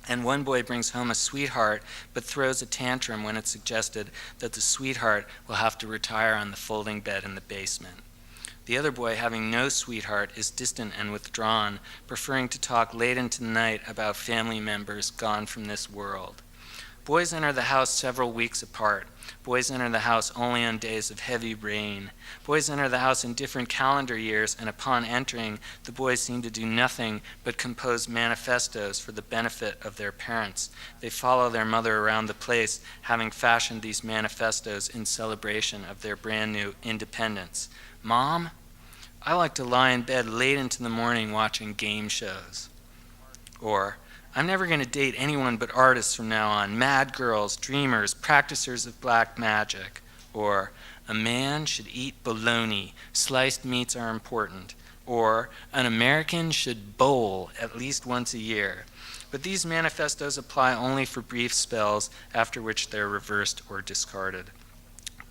and one boy brings home a sweetheart but throws a tantrum when it's suggested that the sweetheart will have to retire on the folding bed in the basement. The other boy, having no sweetheart, is distant and withdrawn, preferring to talk late into the night about family members gone from this world. Boys enter the house several weeks apart. Boys enter the house only on days of heavy rain. Boys enter the house in different calendar years, and upon entering, the boys seem to do nothing but compose manifestos for the benefit of their parents. They follow their mother around the place, having fashioned these manifestos in celebration of their brand new independence. Mom, I like to lie in bed late into the morning watching game shows. Or, I'm never going to date anyone but artists from now on, mad girls, dreamers, practicers of black magic. Or, a man should eat bologna, sliced meats are important. Or, an American should bowl at least once a year. But these manifestos apply only for brief spells, after which they're reversed or discarded.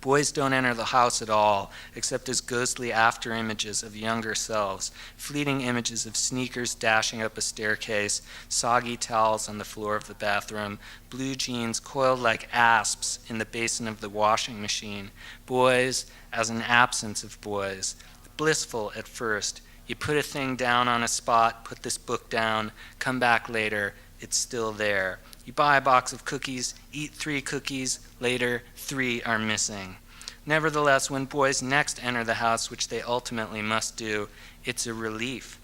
Boys don't enter the house at all, except as ghostly after-images of younger selves, fleeting images of sneakers dashing up a staircase, soggy towels on the floor of the bathroom, blue jeans coiled like asps in the basin of the washing machine. Boys as an absence of boys, blissful at first. You put a thing down on a spot, put this book down, come back later, it's still there. You buy a box of cookies, eat 3 cookies, later 3 are missing. Nevertheless, when boys next enter the house, which they ultimately must do, it's a relief.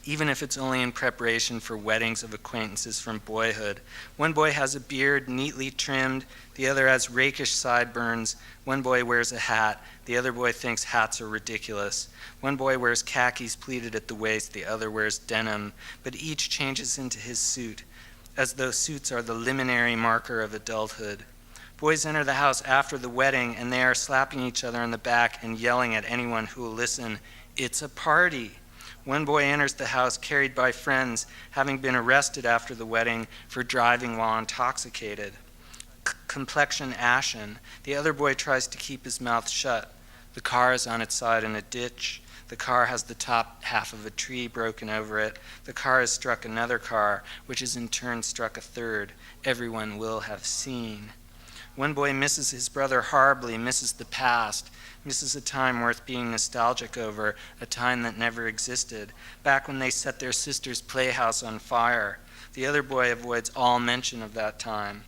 Even if it's only in preparation for weddings of acquaintances from boyhood. One boy has a beard neatly trimmed, the other has rakish sideburns, one boy wears a hat, the other boy thinks hats are ridiculous. One boy wears khakis pleated at the waist, the other wears denim, but each changes into his suit, as though suits are the liminary marker of adulthood. Boys enter the house after the wedding, and they are slapping each other on the back and yelling at anyone who will listen, "It's a party." One boy enters the house carried by friends, having been arrested after the wedding for driving while intoxicated. Complexion ashen. The other boy tries to keep his mouth shut. The car is on its side in a ditch. The car has the top half of a tree broken over it. The car has struck another car, which has in turn struck a third. Everyone will have seen. One boy misses his brother horribly, misses the past, misses a time worth being nostalgic over, a time that never existed, back when they set their sister's playhouse on fire. The other boy avoids all mention of that time.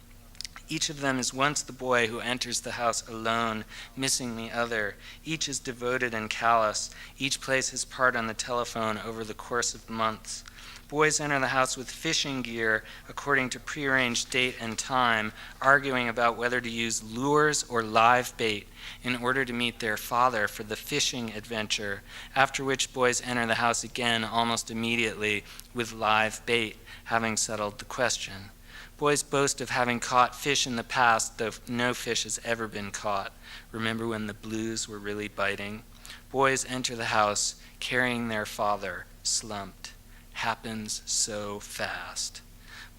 Each of them is once the boy who enters the house alone, missing the other. Each is devoted and callous. Each plays his part on the telephone over the course of months. Boys enter the house with fishing gear according to prearranged date and time, arguing about whether to use lures or live bait in order to meet their father for the fishing adventure, after which boys enter the house again almost immediately with live bait, having settled the question. Boys boast of having caught fish in the past, though no fish has ever been caught. Remember when the blues were really biting? Boys enter the house carrying their father, slumped. Happens so fast.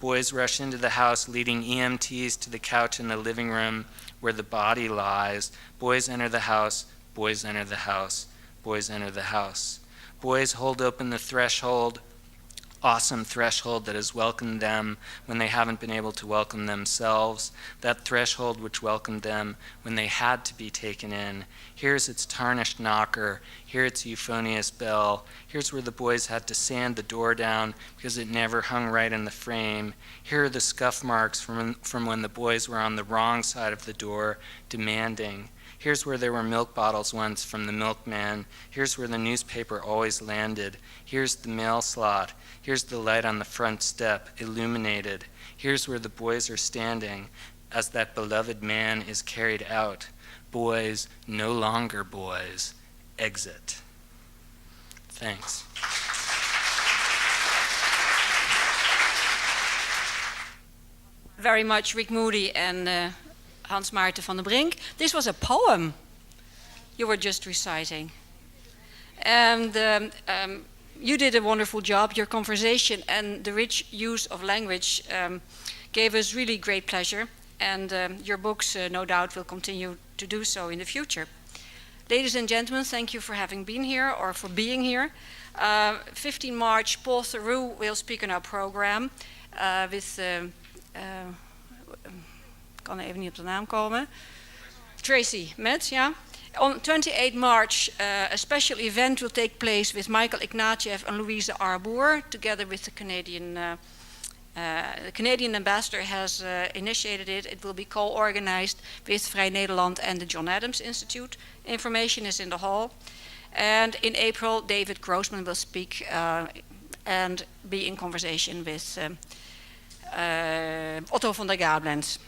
Boys rush into the house, leading EMTs to the couch in the living room where the body lies. Boys enter the house, boys enter the house, boys enter the house. Boys hold open the threshold, awesome threshold that has welcomed them when they haven't been able to welcome themselves, that threshold which welcomed them when they had to be taken in. Here's its tarnished knocker, here its euphonious bell, here's where the boys had to sand the door down because it never hung right in the frame. Here are the scuff marks from when the boys were on the wrong side of the door, demanding. Here's where there were milk bottles once from the milkman. Here's where the newspaper always landed. Here's the mail slot. Here's the light on the front step, illuminated. Here's where the boys are standing as that beloved man is carried out. Boys, no longer boys, exit. Thanks. Very much Rick Moody and Hans Maarten van der Brink. This was a poem you were just reciting. And you did a wonderful job. Your conversation and the rich use of language gave us really great pleasure. And your books, no doubt, will continue to do so in the future. Ladies and gentlemen, thank you for having been here or for being here. 15 March, Paul Theroux will speak on our program with... kan even niet op de naam komen. Tracy Metz, yeah. On 28 March, a special event will take place with Michael Ignatieff and Louise Arbour, together with the Canadian ambassador has initiated it. It will be co-organized with Vrij Nederland and the John Adams Institute. Information is in the hall. And in April, David Grossman will speak and be in conversation with Otto van der Gablenz.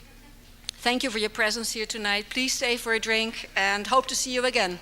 Thank you for your presence here tonight. Please stay for a drink and hope to see you again.